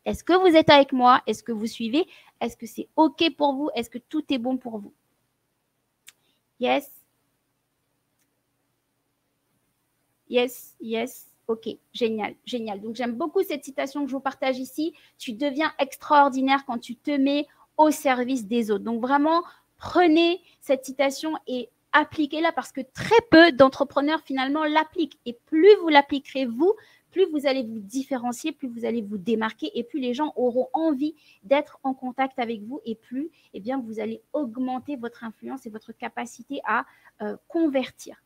Est-ce que vous êtes avec moi? Est-ce que vous suivez? Est-ce que c'est OK pour vous? Est-ce que tout est bon pour vous? Yes. Yes, yes. OK, génial, génial. Donc, j'aime beaucoup cette citation que je vous partage ici. Tu deviens extraordinaire quand tu te mets au service des autres. Donc, vraiment, prenez cette citation et appliquez-la parce que très peu d'entrepreneurs, finalement, l'appliquent. Et plus vous l'appliquerez, vous, plus vous allez vous différencier, plus vous allez vous démarquer et plus les gens auront envie d'être en contact avec vous et plus, eh bien, vous allez augmenter votre influence et votre capacité à convertir.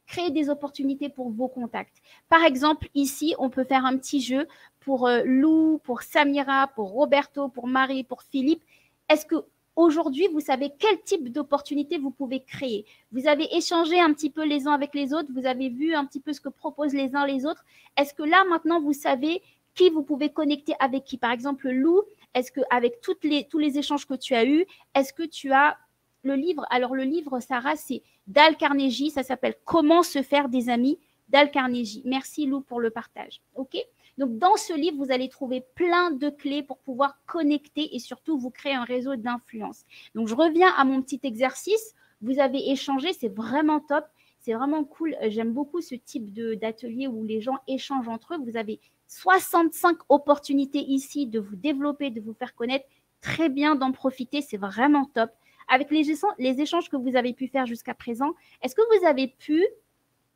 Créer des opportunités pour vos contacts. Par exemple, ici, on peut faire un petit jeu pour Lou, pour Samira, pour Roberto, pour Marie, pour Philippe. Est-ce que aujourd'hui, vous savez quel type d'opportunité vous pouvez créer? Vous avez échangé un petit peu les uns avec les autres, vous avez vu un petit peu ce que proposent les uns les autres. Est-ce que là, maintenant, vous savez qui vous pouvez connecter avec qui? Par exemple, Lou, est-ce qu'avec tous les échanges que tu as eus, est-ce que tu as le livre? Alors, le livre, Sarah, c'est Dale Carnegie, ça s'appelle Comment se faire des amis, Dale Carnegie. Merci Lou pour le partage. OK? Donc, dans ce livre, vous allez trouver plein de clés pour pouvoir connecter et surtout vous créer un réseau d'influence. Donc, je reviens à mon petit exercice. Vous avez échangé, c'est vraiment top. C'est vraiment cool. J'aime beaucoup ce type d'atelier où les gens échangent entre eux. Vous avez 65 opportunités ici de vous développer, de vous faire connaître. Très bien d'en profiter, c'est vraiment top. Avec les échanges que vous avez pu faire jusqu'à présent, est-ce que vous avez pu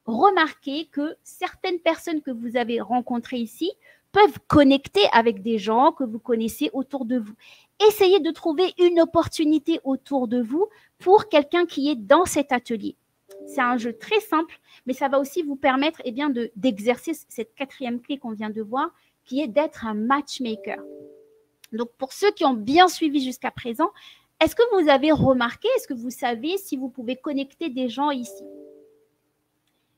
remarquer que certaines personnes que vous avez rencontrées ici peuvent connecter avec des gens que vous connaissez autour de vous? Essayez de trouver une opportunité autour de vous pour quelqu'un qui est dans cet atelier. C'est un jeu très simple, mais ça va aussi vous permettre d'exercer cette quatrième clé qu'on vient de voir, qui est d'être un matchmaker. Donc, pour ceux qui ont bien suivi jusqu'à présent, est-ce que vous avez remarqué, est-ce que vous savez si vous pouvez connecter des gens ici?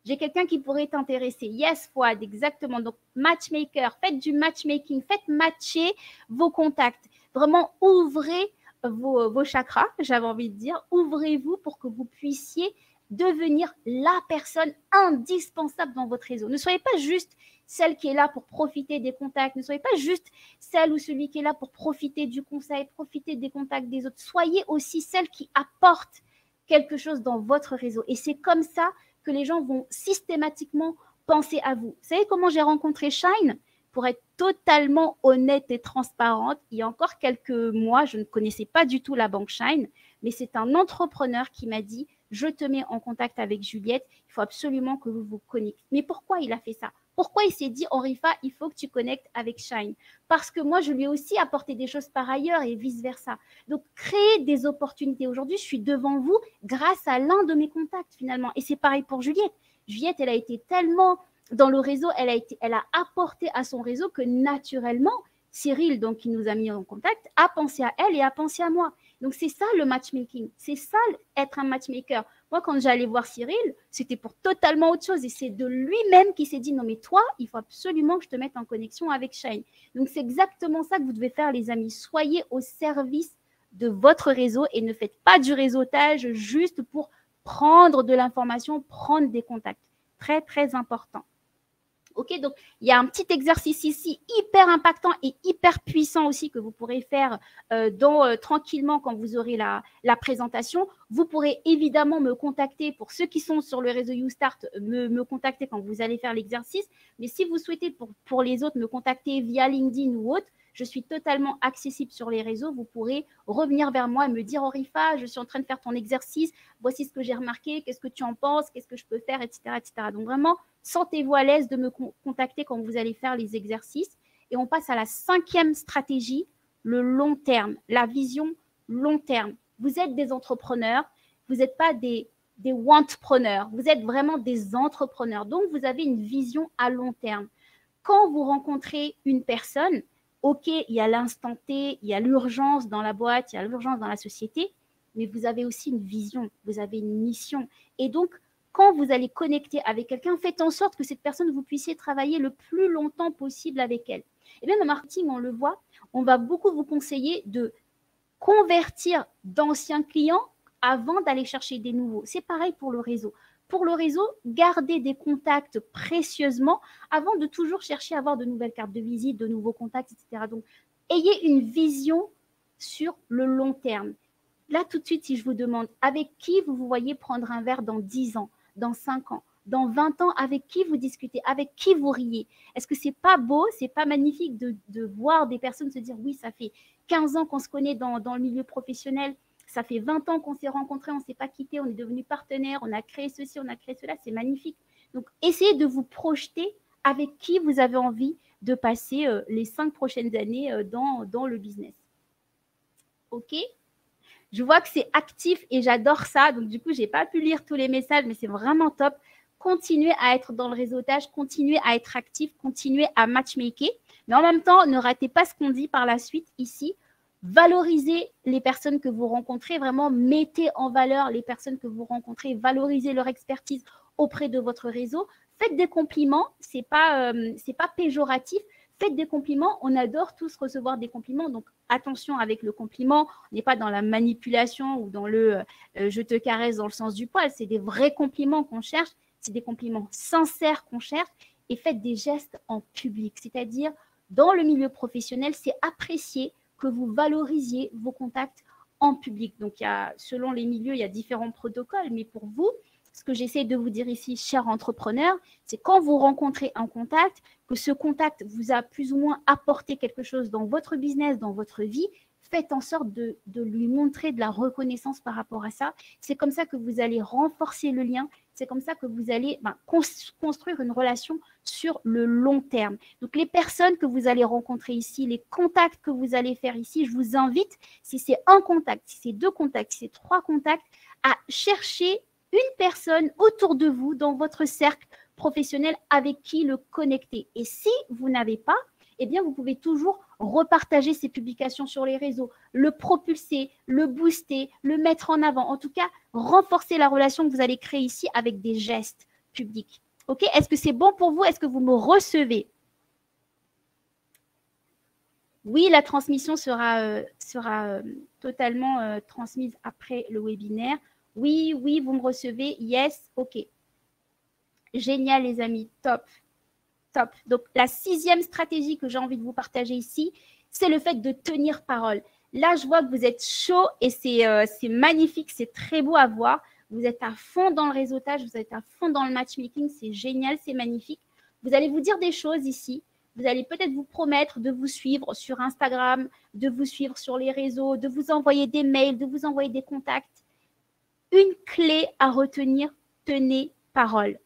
J'ai quelqu'un qui pourrait t'intéresser. Yes, Fouad, exactement. Donc, matchmaker, faites du matchmaking, faites matcher vos contacts. Vraiment, ouvrez vos chakras, j'avais envie de dire. Ouvrez-vous pour que vous puissiez devenir la personne indispensable dans votre réseau. Ne soyez pas juste celle qui est là pour profiter des contacts. Ne soyez pas juste celle ou celui qui est là pour profiter du conseil, profiter des contacts des autres. Soyez aussi celle qui apporte quelque chose dans votre réseau. Et c'est comme ça que les gens vont systématiquement penser à vous. Vous savez comment j'ai rencontré Shine? Pour être totalement honnête et transparente, il y a encore quelques mois, je ne connaissais pas du tout la banque Shine, mais c'est un entrepreneur qui m'a dit « Je te mets en contact avec Juliette, il faut absolument que vous vous connectez. » Mais pourquoi il a fait ça? Pourquoi il s'est dit « Henrifa, il faut que tu connectes avec Shine ?» Parce que moi, je lui ai aussi apporté des choses par ailleurs et vice-versa. Donc, créer des opportunités. Aujourd'hui, je suis devant vous grâce à l'un de mes contacts finalement. Et c'est pareil pour Juliette. Juliette, elle a été tellement dans le réseau, elle a apporté à son réseau que naturellement, Cyril, donc qui nous a mis en contact, a pensé à elle et a pensé à moi. Donc, c'est ça le matchmaking. C'est ça être un matchmaker. Moi, quand j'allais voir Cyril, c'était pour totalement autre chose. Et c'est de lui-même qui s'est dit, non, mais toi, il faut absolument que je te mette en connexion avec Shine. Donc, c'est exactement ça que vous devez faire, les amis. Soyez au service de votre réseau et ne faites pas du réseautage juste pour prendre de l'information, prendre des contacts. Très, très important. Ok, donc il y a un petit exercice ici hyper impactant et hyper puissant aussi que vous pourrez faire tranquillement quand vous aurez la présentation. Vous pourrez évidemment me contacter pour ceux qui sont sur le réseau YouStart, me contacter quand vous allez faire l'exercice. Mais si vous souhaitez pour les autres me contacter via LinkedIn ou autre, je suis totalement accessible sur les réseaux. Vous pourrez revenir vers moi et me dire « Henrifa, je suis en train de faire ton exercice. Voici ce que j'ai remarqué. Qu'est-ce que tu en penses? Qu'est-ce que je peux faire? Etc. etc. » Donc vraiment, sentez-vous à l'aise de me contacter quand vous allez faire les exercices. Et on passe à la 5e stratégie, le long terme, la vision long terme. Vous êtes des entrepreneurs, vous n'êtes pas des wantpreneurs, vous êtes vraiment des entrepreneurs. Donc, vous avez une vision à long terme. Quand vous rencontrez une personne, ok, il y a l'instant T, il y a l'urgence dans la boîte, il y a l'urgence dans la société, mais vous avez aussi une vision, vous avez une mission. Et donc, quand vous allez connecter avec quelqu'un, faites en sorte que cette personne, vous puissiez travailler le plus longtemps possible avec elle. Et bien, dans le marketing, on le voit, on va beaucoup vous conseiller de convertir d'anciens clients avant d'aller chercher des nouveaux. C'est pareil pour le réseau. Pour le réseau, gardez des contacts précieusement avant de toujours chercher à avoir de nouvelles cartes de visite, de nouveaux contacts, etc. Donc, ayez une vision sur le long terme. Là, tout de suite, si je vous demande avec qui vous vous voyez prendre un verre dans 10 ans, dans 5 ans, dans 20 ans, avec qui vous discutez, avec qui vous riez. Est-ce que c'est pas beau, c'est pas magnifique de voir des personnes se dire oui, ça fait 15 ans qu'on se connaît dans le milieu professionnel, ça fait 20 ans qu'on s'est rencontrés, on ne s'est pas quittés, on est devenus partenaires, on a créé ceci, on a créé cela, c'est magnifique. Donc, essayez de vous projeter avec qui vous avez envie de passer les 5 prochaines années dans le business. OK ? Je vois que c'est actif et j'adore ça. Donc, du coup, je n'ai pas pu lire tous les messages, mais c'est vraiment top. Continuez à être dans le réseautage, continuez à être actif, continuez à matchmaker. Mais en même temps, ne ratez pas ce qu'on dit par la suite ici. Valorisez les personnes que vous rencontrez, vraiment mettez en valeur les personnes que vous rencontrez, valorisez leur expertise auprès de votre réseau. Faites des compliments, ce n'est pas péjoratif. Faites des compliments, on adore tous recevoir des compliments, donc attention avec le compliment, on n'est pas dans la manipulation ou dans le je te caresse dans le sens du poil, c'est des vrais compliments qu'on cherche, c'est des compliments sincères qu'on cherche et faites des gestes en public, c'est-à-dire dans le milieu professionnel, c'est apprécié que vous valorisiez vos contacts en public. Donc, selon les milieux, il y a différents protocoles, mais pour vous, ce que j'essaie de vous dire ici, cher entrepreneur, c'est quand vous rencontrez un contact, que ce contact vous a plus ou moins apporté quelque chose dans votre business, dans votre vie, faites en sorte de lui montrer de la reconnaissance par rapport à ça. C'est comme ça que vous allez renforcer le lien. C'est comme ça que vous allez construire une relation sur le long terme. Donc, les personnes que vous allez rencontrer ici, les contacts que vous allez faire ici, je vous invite, si c'est un contact, si c'est 2 contacts, si c'est 3 contacts, à chercher une personne autour de vous dans votre cercle professionnel avec qui le connecter. Et si vous n'avez pas, eh bien, vous pouvez toujours repartager ces publications sur les réseaux, le propulser, le booster, le mettre en avant. En tout cas, renforcer la relation que vous allez créer ici avec des gestes publics. OK ? Est-ce que c'est bon pour vous ? Est-ce que vous me recevez ? Oui, la transmission sera totalement transmise après le webinaire. Oui, vous me recevez. Yes, OK. Génial, les amis. Top. Top. Donc, la 6e stratégie que j'ai envie de vous partager ici, c'est le fait de tenir parole. Là, je vois que vous êtes chaud et c'est magnifique, c'est très beau à voir. Vous êtes à fond dans le réseautage, vous êtes à fond dans le matchmaking, c'est génial, c'est magnifique. Vous allez vous dire des choses ici. Vous allez peut-être vous promettre de vous suivre sur Instagram, de vous suivre sur les réseaux, de vous envoyer des mails, de vous envoyer des contacts. Une clé à retenir, tenez parole.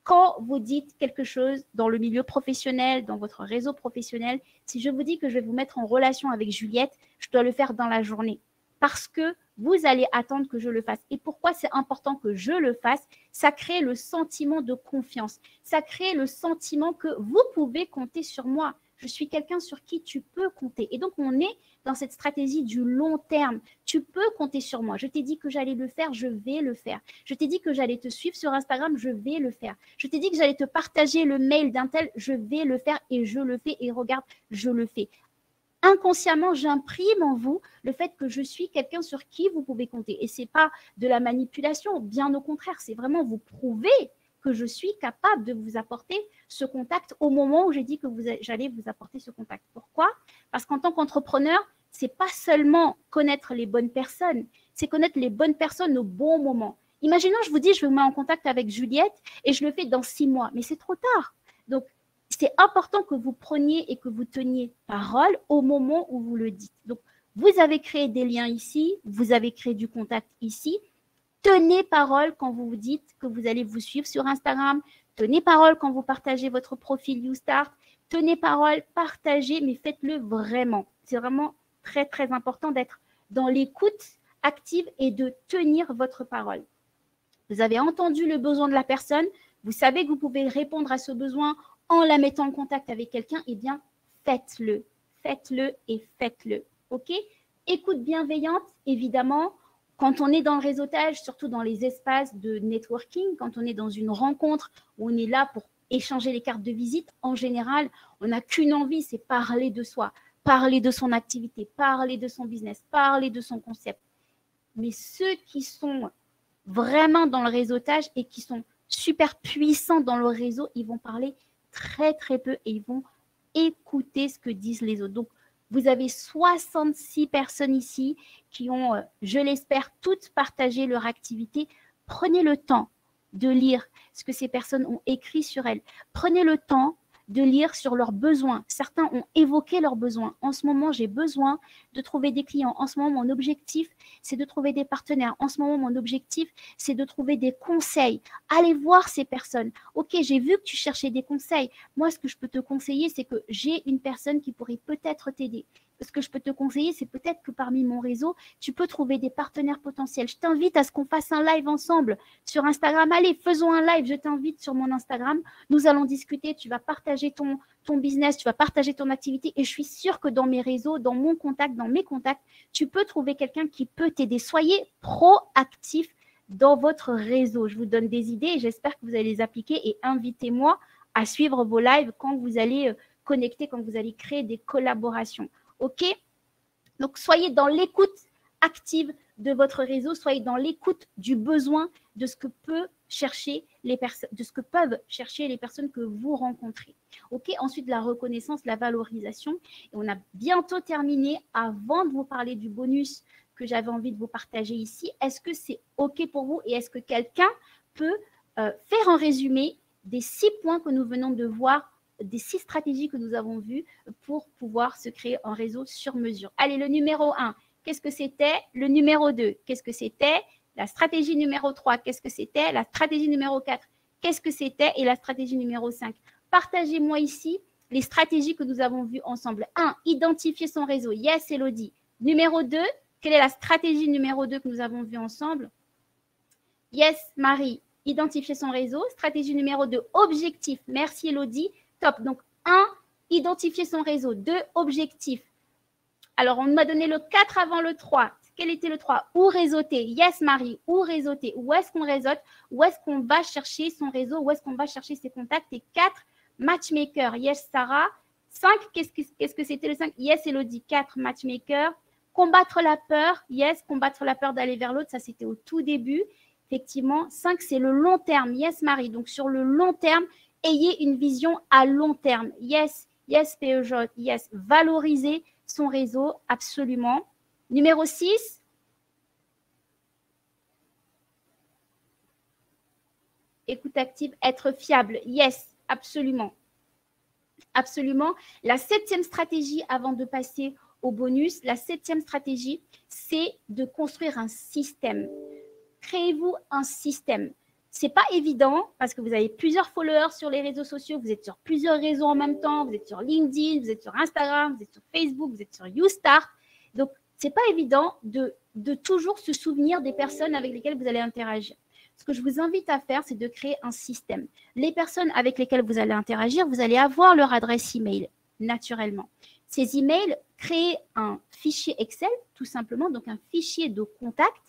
Quand vous dites quelque chose dans le milieu professionnel, dans votre réseau professionnel, si je vous dis que je vais vous mettre en relation avec Juliette, je dois le faire dans la journée parce que vous allez attendre que je le fasse. Et pourquoi c'est important que je le fasse ? Ça crée le sentiment de confiance. Ça crée le sentiment que vous pouvez compter sur moi. Je suis quelqu'un sur qui tu peux compter. Et donc, on est dans cette stratégie du long terme. Tu peux compter sur moi. Je t'ai dit que j'allais le faire, je vais le faire. Je t'ai dit que j'allais te suivre sur Instagram, je vais le faire. Je t'ai dit que j'allais te partager le mail d'un tel, je vais le faire et je le fais. Et regarde, je le fais. Inconsciemment, j'imprime en vous le fait que je suis quelqu'un sur qui vous pouvez compter. Et ce n'est pas de la manipulation, bien au contraire, c'est vraiment vous prouver que je suis capable de vous apporter ce contact au moment où j'ai dit que j'allais vous apporter ce contact. Pourquoi ? Parce qu'en tant qu'entrepreneur, ce n'est pas seulement connaître les bonnes personnes, c'est connaître les bonnes personnes au bon moment. Imaginons, je vous dis, je vous mets en contact avec Juliette et je le fais dans 6 mois, mais c'est trop tard. Donc, c'est important que vous preniez et que vous teniez parole au moment où vous le dites. Donc, vous avez créé des liens ici, vous avez créé du contact ici. Tenez parole quand vous vous dites que vous allez vous suivre sur Instagram. Tenez parole quand vous partagez votre profil YouStart. Tenez parole, partagez, mais faites-le vraiment. C'est vraiment très, très important d'être dans l'écoute active et de tenir votre parole. Vous avez entendu le besoin de la personne. Vous savez que vous pouvez répondre à ce besoin en la mettant en contact avec quelqu'un. Eh bien, faites-le et faites-le. OK ? Écoute bienveillante, évidemment. Quand on est dans le réseautage, surtout dans les espaces de networking, quand on est dans une rencontre où on est là pour échanger les cartes de visite, en général, on n'a qu'une envie, c'est parler de soi, parler de son activité, parler de son business, parler de son concept. Mais ceux qui sont vraiment dans le réseautage et qui sont super puissants dans le réseau, ils vont parler très, très peu et ils vont écouter ce que disent les autres. Donc, vous avez 66 personnes ici qui ont, je l'espère, toutes partagé leur activité. Prenez le temps de lire ce que ces personnes ont écrit sur elles. Prenez le temps de lire sur leurs besoins. Certains ont évoqué leurs besoins. En ce moment, j'ai besoin de trouver des clients. En ce moment, mon objectif, c'est de trouver des partenaires. En ce moment, mon objectif, c'est de trouver des conseils. Allez voir ces personnes. Ok, j'ai vu que tu cherchais des conseils. Moi, ce que je peux te conseiller, c'est que j'ai une personne qui pourrait peut-être t'aider. Ce que je peux te conseiller, c'est peut-être que parmi mon réseau, tu peux trouver des partenaires potentiels. Je t'invite à ce qu'on fasse un live ensemble sur Instagram. Allez, faisons un live. Je t'invite sur mon Instagram. Nous allons discuter. Tu vas partager ton business, tu vas partager ton activité. Et je suis sûre que dans mes réseaux, dans mon contact, dans mes contacts, tu peux trouver quelqu'un qui peut t'aider. Soyez proactifs dans votre réseau. Je vous donne des idées et j'espère que vous allez les appliquer. Et invitez-moi à suivre vos lives quand vous allez connecter, quand vous allez créer des collaborations. OK? Donc, soyez dans l'écoute active de votre réseau, soyez dans l'écoute du besoin de ce que peuvent chercher les personnes que vous rencontrez. OK? Ensuite, la reconnaissance, la valorisation. Et on a bientôt terminé. Avant de vous parler du bonus que j'avais envie de vous partager ici, est-ce que c'est OK pour vous et est-ce que quelqu'un peut faire un résumé des 6 points que nous venons de voir, des 6 stratégies que nous avons vues pour pouvoir se créer un réseau sur mesure. Allez, le numéro 1, qu'est-ce que c'était? Le numéro 2, qu'est-ce que c'était? La stratégie numéro 3, qu'est-ce que c'était? La stratégie numéro 4, qu'est-ce que c'était? Et la stratégie numéro 5. Partagez-moi ici les stratégies que nous avons vues ensemble. 1, identifier son réseau. Yes, Elodie. Numéro 2, quelle est la stratégie numéro 2 que nous avons vue ensemble? Yes, Marie. Identifier son réseau. Stratégie numéro 2, objectif. Merci, Elodie. Top. Donc, 1, identifier son réseau. 2, objectif. Alors, on m'a donné le 4 avant le 3. Quel était le 3? Où réseauter? Yes, Marie. Où réseauter? Où est-ce qu'on réseaute? Où est-ce qu'on va chercher son réseau? Où est-ce qu'on va chercher ses contacts? Et 4, matchmaker. Yes, Sarah. 5, qu'est-ce que c'était le 5? Yes, Elodie. 4, matchmaker. Combattre la peur. Yes, combattre la peur d'aller vers l'autre. Ça, c'était au tout début. Effectivement, 5, c'est le long terme. Yes, Marie. Donc, sur le long terme, ayez une vision à long terme. Yes, yes, PEJ. Yes, valoriser son réseau, absolument. Numéro 6. Écoute active, être fiable. Yes, absolument. Absolument. La 7e stratégie, avant de passer au bonus, la 7e stratégie, c'est de construire un système. Créez-vous un système. Ce n'est pas évident parce que vous avez plusieurs followers sur les réseaux sociaux, vous êtes sur plusieurs réseaux en même temps, vous êtes sur LinkedIn, vous êtes sur Instagram, vous êtes sur Facebook, vous êtes sur YouStart. Donc, ce n'est pas évident de toujours se souvenir des personnes avec lesquelles vous allez interagir. Ce que je vous invite à faire, c'est de créer un système. Les personnes avec lesquelles vous allez interagir, vous allez avoir leur adresse email, naturellement. Ces emails, créez un fichier Excel, tout simplement, donc un fichier de contact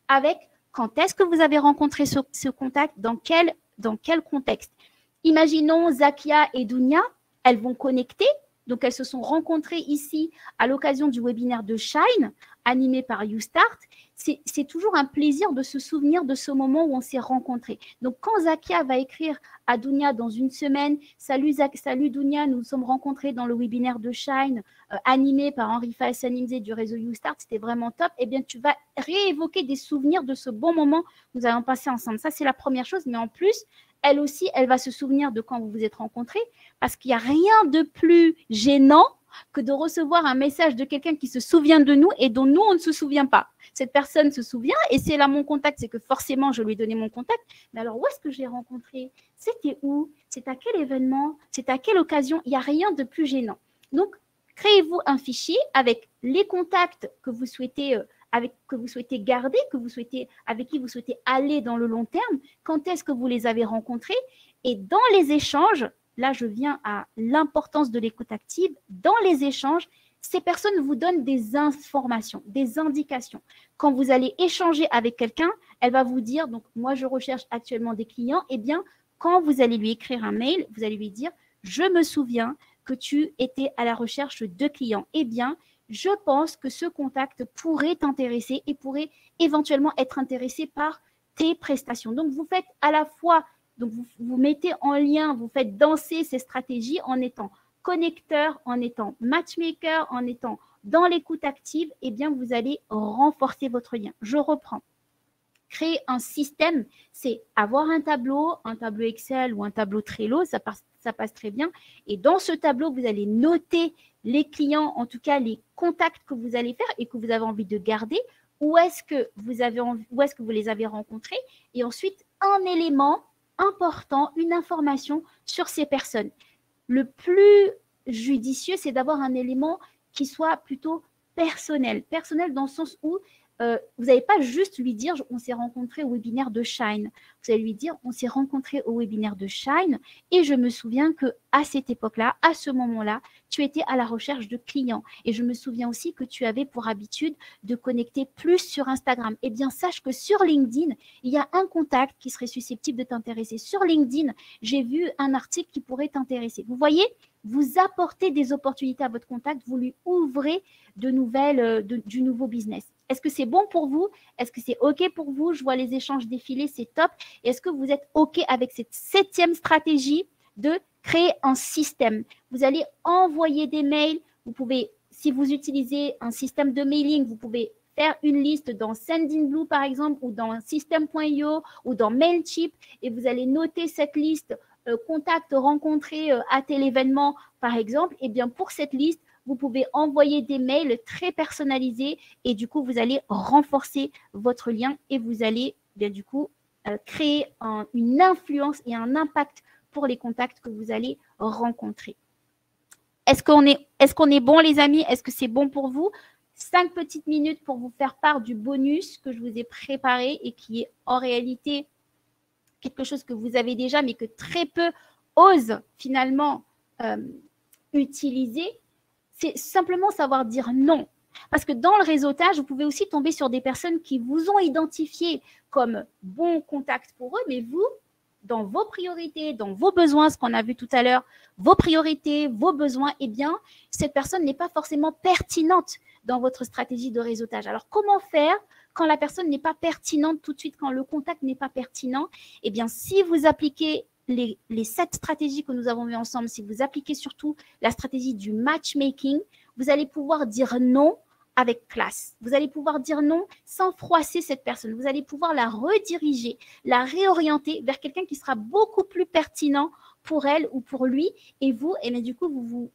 avec quand est-ce que vous avez rencontré ce contact, dans quel contexte. Imaginons Zakia et Dounia, elles vont connecter, donc elles se sont rencontrées ici à l'occasion du webinaire de Shine, animé par YouStart. C'est toujours un plaisir de se souvenir de ce moment où on s'est rencontrés. Donc, quand Zakia va écrire à Dounia dans une semaine, salut Dounia, nous nous sommes rencontrés dans le webinaire de Shine, animé par Henri Fassanimze du réseau YouStart, c'était vraiment top. Eh bien, tu vas réévoquer des souvenirs de ce bon moment que nous avons passé ensemble. Ça, c'est la première chose. Mais en plus, elle aussi, elle va se souvenir de quand vous vous êtes rencontrés, parce qu'il n'y a rien de plus gênant que de recevoir un message de quelqu'un qui se souvient de nous et dont nous, on ne se souvient pas. Cette personne se souvient et c'est là mon contact, c'est que forcément, je lui ai donné mon contact. Mais alors, où est-ce que je l'ai rencontré? C'était où? C'est à quel événement? C'est à quelle occasion? Il n'y a rien de plus gênant. Donc, créez-vous un fichier avec les contacts que vous souhaitez garder, avec qui vous souhaitez aller dans le long terme, quand est-ce que vous les avez rencontrés, et dans les échanges, là je viens à l'importance de l'écoute active, dans les échanges, ces personnes vous donnent des informations, des indications. Quand vous allez échanger avec quelqu'un, elle va vous dire, donc moi je recherche actuellement des clients, eh bien, quand vous allez lui écrire un mail, vous allez lui dire, je me souviens que tu étais à la recherche de clients. Eh bien, je pense que ce contact pourrait t'intéresser et pourrait éventuellement être intéressé par tes prestations. Donc, vous faites à la fois, donc vous mettez en lien, vous faites danser ces stratégies en étant connecteur, en étant matchmaker, en étant dans l'écoute active, eh bien, vous allez renforcer votre lien. Je reprends. Créer un système, c'est avoir un tableau Excel ou un tableau Trello, ça passe très bien. Et dans ce tableau, vous allez noter les clients, en tout cas les contacts que vous allez faire et que vous avez envie de garder. Où est-ce que vous les avez rencontrés? Et ensuite, un élément important, une information sur ces personnes. Le plus judicieux, c'est d'avoir un élément qui soit plutôt personnel. Personnel dans le sens où vous n'allez pas juste lui dire on s'est rencontré au webinaire de Shine. Vous allez lui dire on s'est rencontré au webinaire de Shine et je me souviens qu'à cette époque-là, à ce moment-là, tu étais à la recherche de clients. Et je me souviens aussi que tu avais pour habitude de connecter plus sur Instagram. Eh bien, sache que sur LinkedIn, il y a un contact qui serait susceptible de t'intéresser. Sur LinkedIn, j'ai vu un article qui pourrait t'intéresser. Vous voyez, vous apportez des opportunités à votre contact, vous lui ouvrez du nouveau business. Est-ce que c'est bon pour vous? Est-ce que c'est OK pour vous? Je vois les échanges défiler, c'est top. Est-ce que vous êtes OK avec cette 7e stratégie de créer un système? Vous allez envoyer des mails. Vous pouvez, si vous utilisez un système de mailing, vous pouvez faire une liste dans Sendinblue, par exemple, ou dans System.io ou dans Mailchimp, et vous allez noter cette liste contact rencontré à tel événement, par exemple. Et bien, pour cette liste, vous pouvez envoyer des mails très personnalisés et du coup, vous allez renforcer votre lien et vous allez bien du coup créer une influence et un impact pour les contacts que vous allez rencontrer. Est-ce qu'on est bon, les amis? Est-ce que c'est bon pour vous? 5 petites minutes pour vous faire part du bonus que je vous ai préparé et qui est en réalité quelque chose que vous avez déjà, mais que très peu osent finalement utiliser. C'est simplement savoir dire non. Parce que dans le réseautage, vous pouvez aussi tomber sur des personnes qui vous ont identifié comme bon contact pour eux, mais vous, dans vos priorités, dans vos besoins, ce qu'on a vu tout à l'heure, vos priorités, vos besoins, eh bien, cette personne n'est pas forcément pertinente dans votre stratégie de réseautage. Alors, comment faire quand la personne n'est pas pertinente tout de suite, quand le contact n'est pas pertinent? Eh bien, si vous appliquez les 7 stratégies que nous avons vues ensemble, si vous appliquez surtout la stratégie du matchmaking, vous allez pouvoir dire non avec classe. Vous allez pouvoir dire non sans froisser cette personne. Vous allez pouvoir la rediriger, la réorienter vers quelqu'un qui sera beaucoup plus pertinent pour elle ou pour lui. Et vous, et bien du coup,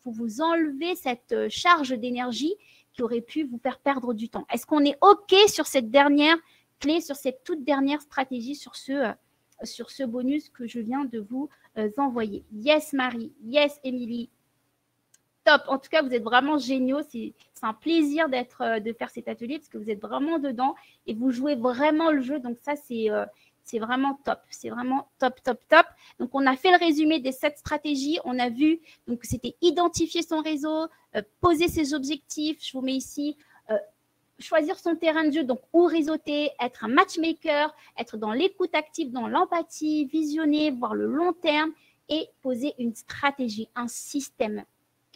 vous enlevez cette charge d'énergie qui aurait pu vous faire perdre du temps. Est-ce qu'on est OK sur cette dernière clé, sur cette toute dernière stratégie, sur ce bonus que je viens de vous envoyer? Yes, Marie. Yes, Émilie. Top. En tout cas, vous êtes vraiment géniaux. C'est un plaisir de faire cet atelier parce que vous êtes vraiment dedans et vous jouez vraiment le jeu. Donc ça, c'est vraiment top. C'est vraiment top, top, top. Donc, on a fait le résumé des 7 stratégies. On a vu, donc c'était identifier son réseau, poser ses objectifs. Je vous mets ici, choisir son terrain de jeu, donc où réseauter, être un matchmaker, être dans l'écoute active, dans l'empathie, visionner, voir le long terme et poser une stratégie, un système.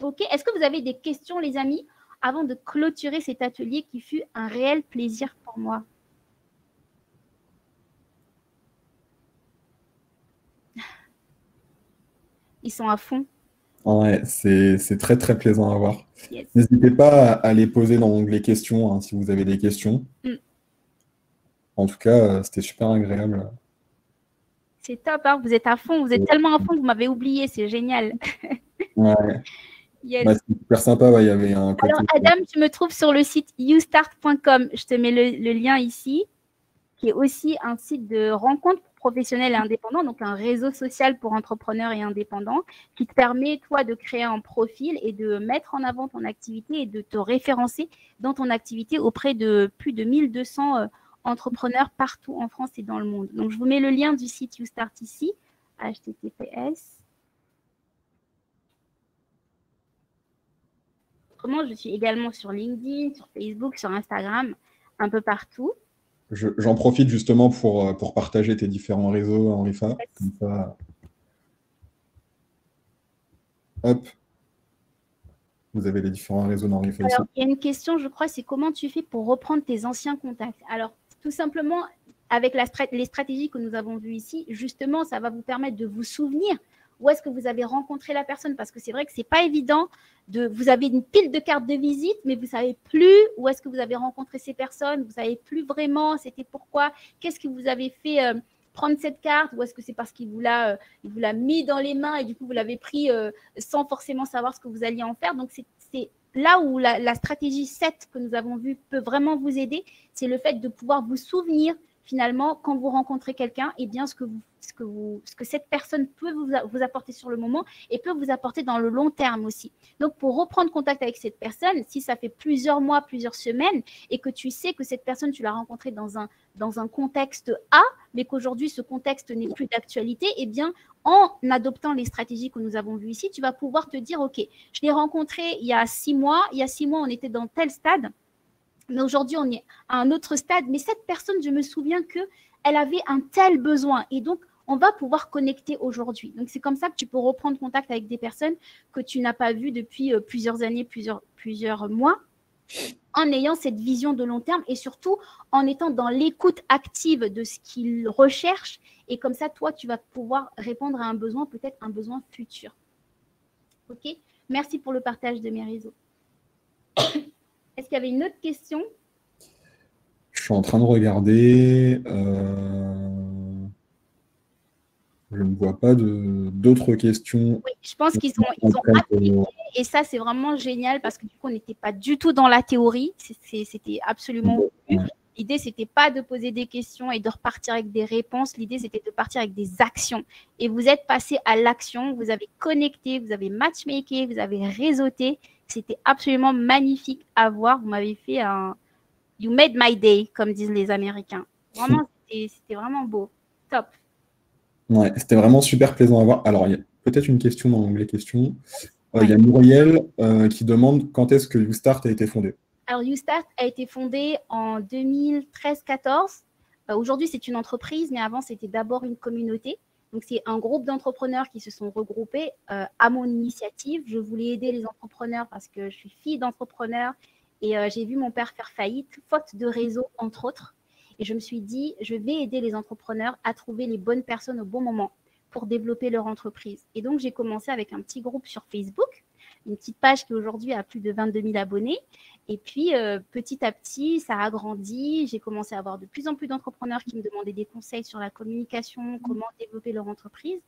OK? Est-ce que vous avez des questions, les amis, avant de clôturer cet atelier qui fut un réel plaisir pour moi? Ils sont à fond. Ouais, c'est très très plaisant à voir. Yes. N'hésitez pas à les poser dans l'onglet questions hein, si vous avez des questions. En tout cas, c'était super agréable. C'est top, hein, vous êtes à fond, vous êtes tellement à fond que vous m'avez oublié, c'est génial. Ouais. Yes. Ouais, c'est super sympa, ouais, il y avait un côté... Alors, Adam, tu me trouves sur le site youstart.com. Je te mets le lien ici, qui est aussi un site de rencontres professionnelles et indépendants, donc un réseau social pour entrepreneurs et indépendants, qui te permet, toi, de créer un profil et de mettre en avant ton activité et de te référencer dans ton activité auprès de plus de 1200 entrepreneurs partout en France et dans le monde. Donc, je vous mets le lien du site YouStart ici, https. Autrement, je suis également sur LinkedIn, sur Facebook, sur Instagram, un peu partout. J'en profite justement pour partager tes différents réseaux, Henrifa. Comme ça, hop, vous avez les différents réseaux d'Henrifa ici. Alors, il y a une question, je crois, c'est comment tu fais pour reprendre tes anciens contacts? Alors, tout simplement, avec les stratégies que nous avons vues ici, justement, ça va vous permettre de vous souvenir où est-ce que vous avez rencontré la personne, parce que c'est vrai que ce n'est pas évident. Vous avez une pile de cartes de visite, mais vous ne savez plus où est-ce que vous avez rencontré ces personnes, vous ne savez plus vraiment c'était pourquoi, qu'est-ce que vous avez fait prendre cette carte, ou est-ce que c'est parce qu'il vous l'a mis dans les mains et du coup vous l'avez pris sans forcément savoir ce que vous alliez en faire. Donc c'est là où la stratégie 7 que nous avons vue peut vraiment vous aider, c'est le fait de pouvoir vous souvenir finalement, quand vous rencontrez quelqu'un, eh bien, ce que cette personne peut vous apporter sur le moment et peut vous apporter dans le long terme aussi. Donc, pour reprendre contact avec cette personne, si ça fait plusieurs mois, plusieurs semaines, et que tu sais que cette personne, tu l'as rencontrée dans un contexte A, mais qu'aujourd'hui, ce contexte n'est plus d'actualité, eh bien, en adoptant les stratégies que nous avons vues ici, tu vas pouvoir te dire, OK, je l'ai rencontré il y a 6 mois, on était dans tel stade, mais aujourd'hui, on est à un autre stade. Mais cette personne, je me souviens qu'elle avait un tel besoin. Et donc, on va pouvoir connecter aujourd'hui. Donc, c'est comme ça que tu peux reprendre contact avec des personnes que tu n'as pas vues depuis plusieurs années, plusieurs mois, en ayant cette vision de long terme et surtout en étant dans l'écoute active de ce qu'ils recherchent. Et comme ça, toi, tu vas pouvoir répondre à un besoin, peut-être un besoin futur. OK? Merci pour le partage de mes réseaux. Est-ce qu'il y avait une autre question? Je suis en train de regarder. Je ne vois pas d'autres questions. Oui, je pense qu'ils ont appliqué et ça, c'est vraiment génial parce que du coup, on n'était pas du tout dans la théorie. C'était absolument voulu. L'idée, c'était pas de poser des questions et de repartir avec des réponses. L'idée, c'était de partir avec des actions. Et vous êtes passé à l'action. Vous avez connecté, vous avez matchmaké, vous avez réseauté. C'était absolument magnifique à voir. Vous m'avez fait un « You made my day », comme disent les Américains. Vraiment, c'était vraiment beau. Top. Ouais, c'était vraiment super plaisant à voir. Alors, il y a peut-être une question dans l'onglet questions. Il y a Muriel qui demande quand est-ce que YouStart a été fondé. Alors, YouStart a été fondé en 2013-14. Aujourd'hui, c'est une entreprise, mais avant, c'était d'abord une communauté. Donc, c'est un groupe d'entrepreneurs qui se sont regroupés à mon initiative. Je voulais aider les entrepreneurs parce que je suis fille d'entrepreneur et j'ai vu mon père faire faillite, faute de réseau, entre autres. Et je me suis dit, je vais aider les entrepreneurs à trouver les bonnes personnes au bon moment pour développer leur entreprise. Et donc, j'ai commencé avec un petit groupe sur Facebook, une petite page qui aujourd'hui a plus de 22 000 abonnés. Et puis, petit à petit, ça a grandi. J'ai commencé à avoir de plus en plus d'entrepreneurs qui me demandaient des conseils sur la communication, comment développer leur entreprise.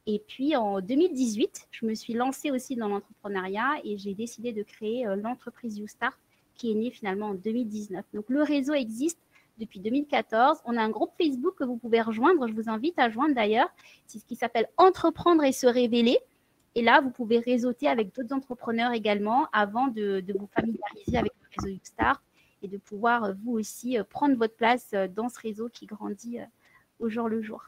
Et puis, en 2018, je me suis lancée aussi dans l'entrepreneuriat et j'ai décidé de créer l'entreprise YouStart qui est née finalement en 2019. Donc, le réseau existe depuis 2014. On a un groupe Facebook que vous pouvez rejoindre. Je vous invite à joindre d'ailleurs. C'est ce qui s'appelle « Entreprendre et se révéler ». Et là, vous pouvez réseauter avec d'autres entrepreneurs également avant de vous familiariser avec le réseau YouStart et de pouvoir, vous aussi, prendre votre place dans ce réseau qui grandit au jour le jour.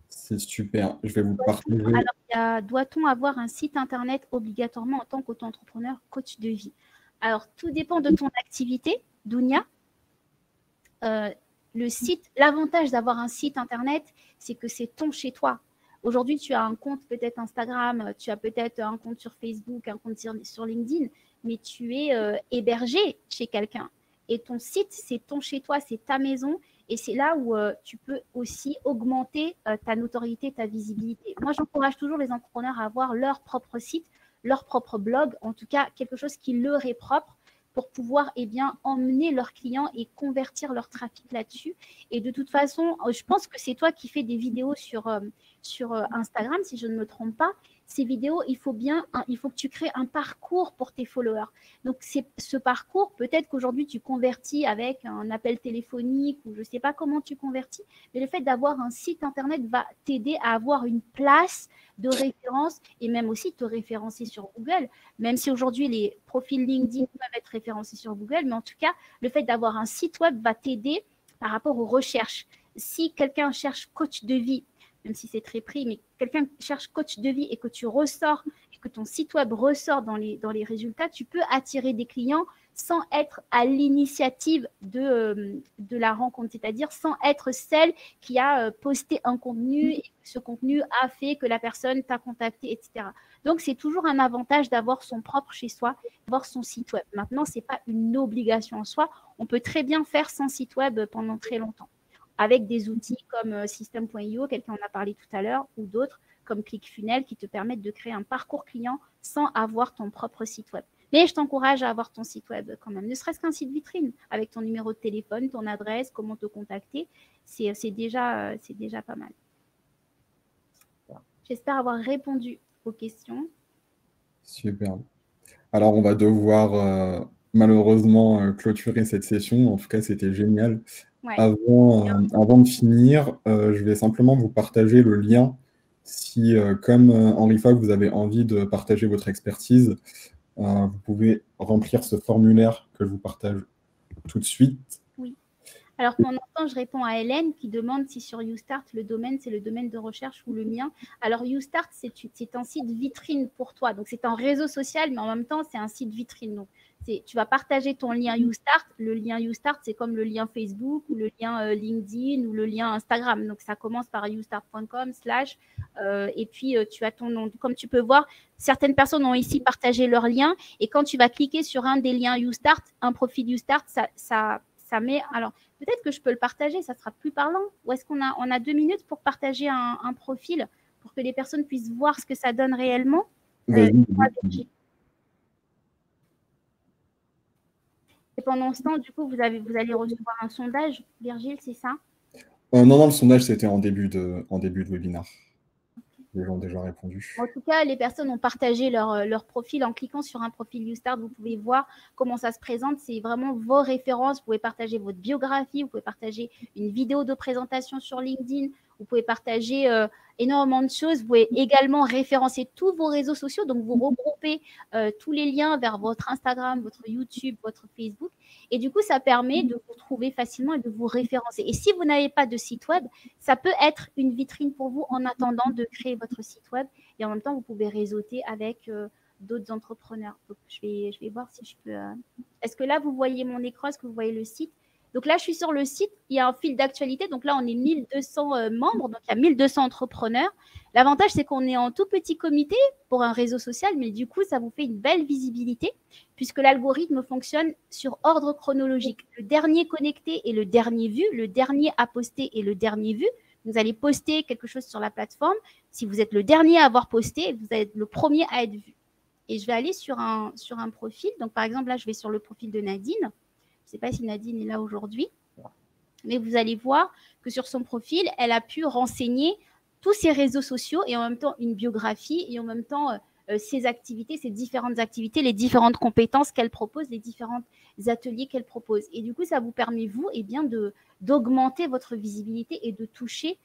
C'est super. Je vais vous partager. Alors, doit-on avoir un site internet obligatoirement en tant qu'auto-entrepreneur coach de vie? Alors, tout dépend de ton activité, Dounia. L'avantage d'avoir un site internet, c'est que c'est ton chez toi. Aujourd'hui, tu as un compte peut-être Instagram, tu as peut-être un compte sur Facebook, un compte sur LinkedIn, mais tu es hébergé chez quelqu'un. Et ton site, c'est ton chez toi, c'est ta maison. Et c'est là où tu peux aussi augmenter ta notoriété, ta visibilité. Moi, j'encourage toujours les entrepreneurs à avoir leur propre site, leur propre blog, en tout cas quelque chose qui leur est propre pour pouvoir emmener leurs clients et convertir leur trafic là-dessus. Et de toute façon, je pense que c'est toi qui fais des vidéos sur Instagram, si je ne me trompe pas. Ces vidéos, il faut que tu crées un parcours pour tes followers. Donc, ce parcours, peut-être qu'aujourd'hui, tu convertis avec un appel téléphonique ou je ne sais pas comment tu convertis, mais le fait d'avoir un site Internet va t'aider à avoir une place de référence et même aussi te référencer sur Google, même si aujourd'hui, les profils LinkedIn peuvent être référencés sur Google, mais en tout cas, le fait d'avoir un site web va t'aider par rapport aux recherches. Si quelqu'un cherche coach de vie, même si c'est très pris, mais quelqu'un cherche coach de vie et que tu ressors et que ton site web ressort dans les résultats, tu peux attirer des clients sans être à l'initiative de la rencontre, c'est-à-dire sans être celle qui a posté un contenu et que ce contenu a fait que la personne t'a contacté, etc. Donc, c'est toujours un avantage d'avoir son propre chez soi, d'avoir son site web. Maintenant, ce n'est pas une obligation en soi. On peut très bien faire sans site web pendant très longtemps, avec des outils comme System.io, quelqu'un en a parlé tout à l'heure, ou d'autres comme ClickFunnels qui te permettent de créer un parcours client sans avoir ton propre site web. Mais je t'encourage à avoir ton site web quand même, ne serait-ce qu'un site vitrine, avec ton numéro de téléphone, ton adresse, comment te contacter. C'est déjà pas mal. J'espère avoir répondu aux questions. Super. Alors, on va devoir malheureusement clôturer cette session. En tout cas, c'était génial. Ouais. Avant de finir, je vais simplement vous partager le lien. Si, comme Henri Fogg, vous avez envie de partager votre expertise, vous pouvez remplir ce formulaire que je vous partage tout de suite. Oui. Alors, pendant ce temps, je réponds à Hélène qui demande si sur YouStart, le domaine, c'est le domaine de recherche ou le mien. Alors, YouStart, c'est un site vitrine pour toi. Donc, c'est un réseau social, mais en même temps, c'est un site vitrine. Donc, tu vas partager ton lien YouStart. Le lien YouStart, c'est comme le lien Facebook ou le lien LinkedIn ou le lien Instagram. Donc, ça commence par youstart.com/ et puis, tu as ton nom. Comme tu peux voir, certaines personnes ont ici partagé leur lien. Et quand tu vas cliquer sur un des liens YouStart, un profil YouStart, ça met… Alors, peut-être que je peux le partager, ça sera plus parlant. Ou est-ce qu'on a 2 minutes pour partager un profil pour que les personnes puissent voir ce que ça donne réellement? Et pendant ce temps, du coup, vous allez recevoir un sondage, Virgile, c'est ça? Non, le sondage, c'était en début de webinaire. Les gens ont déjà répondu. En tout cas, les personnes ont partagé leur profil. En cliquant sur un profil YouStart, vous pouvez voir comment ça se présente. C'est vraiment vos références. Vous pouvez partager votre biographie, vous pouvez partager une vidéo de présentation sur LinkedIn, vous pouvez partager énormément de choses. Vous pouvez également référencer tous vos réseaux sociaux. Donc, vous regroupez tous les liens vers votre Instagram, votre YouTube, votre Facebook. Et du coup, ça permet de vous trouver facilement et de vous référencer. Et si vous n'avez pas de site web, ça peut être une vitrine pour vous en attendant de créer votre site web. Et en même temps, vous pouvez réseauter avec d'autres entrepreneurs. Donc, je vais voir si je peux… Est-ce que là, vous voyez mon écran? Est-ce que vous voyez le site? Donc là, je suis sur le site. Il y a un fil d'actualité. Donc là, on est 1200 membres. Donc, il y a 1200 entrepreneurs. L'avantage, c'est qu'on est en tout petit comité pour un réseau social. Mais du coup, ça vous fait une belle visibilité puisque l'algorithme fonctionne sur ordre chronologique. Le dernier connecté est le dernier vu. Le dernier à poster est le dernier vu. Vous allez poster quelque chose sur la plateforme. Si vous êtes le dernier à avoir posté, vous êtes le premier à être vu. Et je vais aller sur un profil. Donc, par exemple, là, je vais sur le profil de Nadine. Je ne sais pas si Nadine est là aujourd'hui. Mais vous allez voir que sur son profil, elle a pu renseigner tous ses réseaux sociaux et en même temps une biographie et en même temps ses activités, ses différentes activités, les différentes compétences qu'elle propose, les différents ateliers qu'elle propose. Et du coup, ça vous permet, vous, bien, d'augmenter votre visibilité et de toucher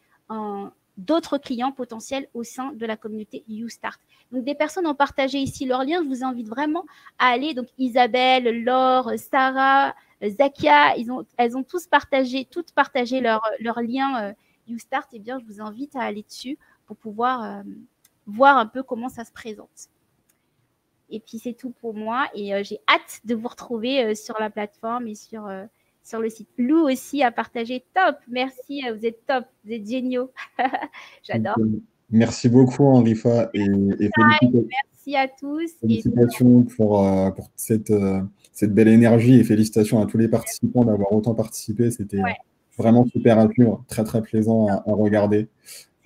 d'autres clients potentiels au sein de la communauté YouStart. Donc, des personnes ont partagé ici leur lien. Je vous invite vraiment à aller. Donc, Isabelle, Laure, Sarah, Zakia, elles ont toutes partagé leur lien YouStart. Eh bien, je vous invite à aller dessus pour pouvoir voir un peu comment ça se présente. Et puis, c'est tout pour moi. Et j'ai hâte de vous retrouver sur la plateforme et sur le site. Lou aussi a partagé. Top, merci, vous êtes top, vous êtes géniaux. J'adore. Merci beaucoup, Henrifa. Et merci à tous. Félicitations pour cette belle énergie et félicitations à tous les participants d'avoir autant participé. C'était vraiment super à suivre, très très plaisant à regarder.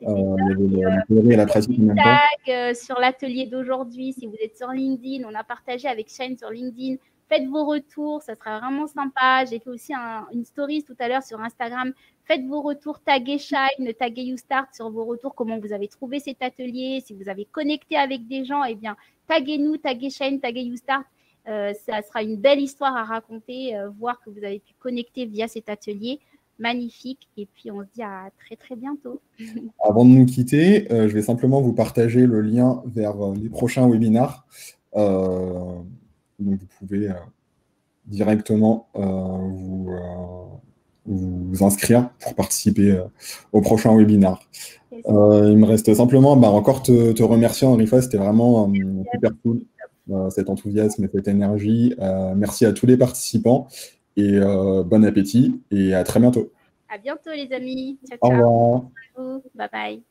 Il y avait la théorie et la pratique en même temps. Sur l'atelier d'aujourd'hui, si vous êtes sur LinkedIn, on a partagé avec Shine sur LinkedIn. Faites vos retours, ça sera vraiment sympa. J'ai fait aussi une story tout à l'heure sur Instagram. Faites vos retours, taguez Shine, taguez YouStart sur vos retours, comment vous avez trouvé cet atelier. Si vous avez connecté avec des gens, eh bien, taguez-nous, taguez Shine, taguez YouStart. Ça sera une belle histoire à raconter, voir que vous avez pu connecter via cet atelier. Magnifique. Et puis, on se dit à très, très bientôt. Avant de nous quitter, je vais simplement vous partager le lien vers les prochains webinars. Donc, vous pouvez directement vous inscrire pour participer au prochain webinaire. Yes. Il me reste simplement encore te remercier, Henri-Foy, c'était vraiment super cool, cet enthousiasme et cette énergie. Merci à tous les participants et bon appétit et à très bientôt. À bientôt les amis. Ciao, Au ciao. revoir. Bye bye.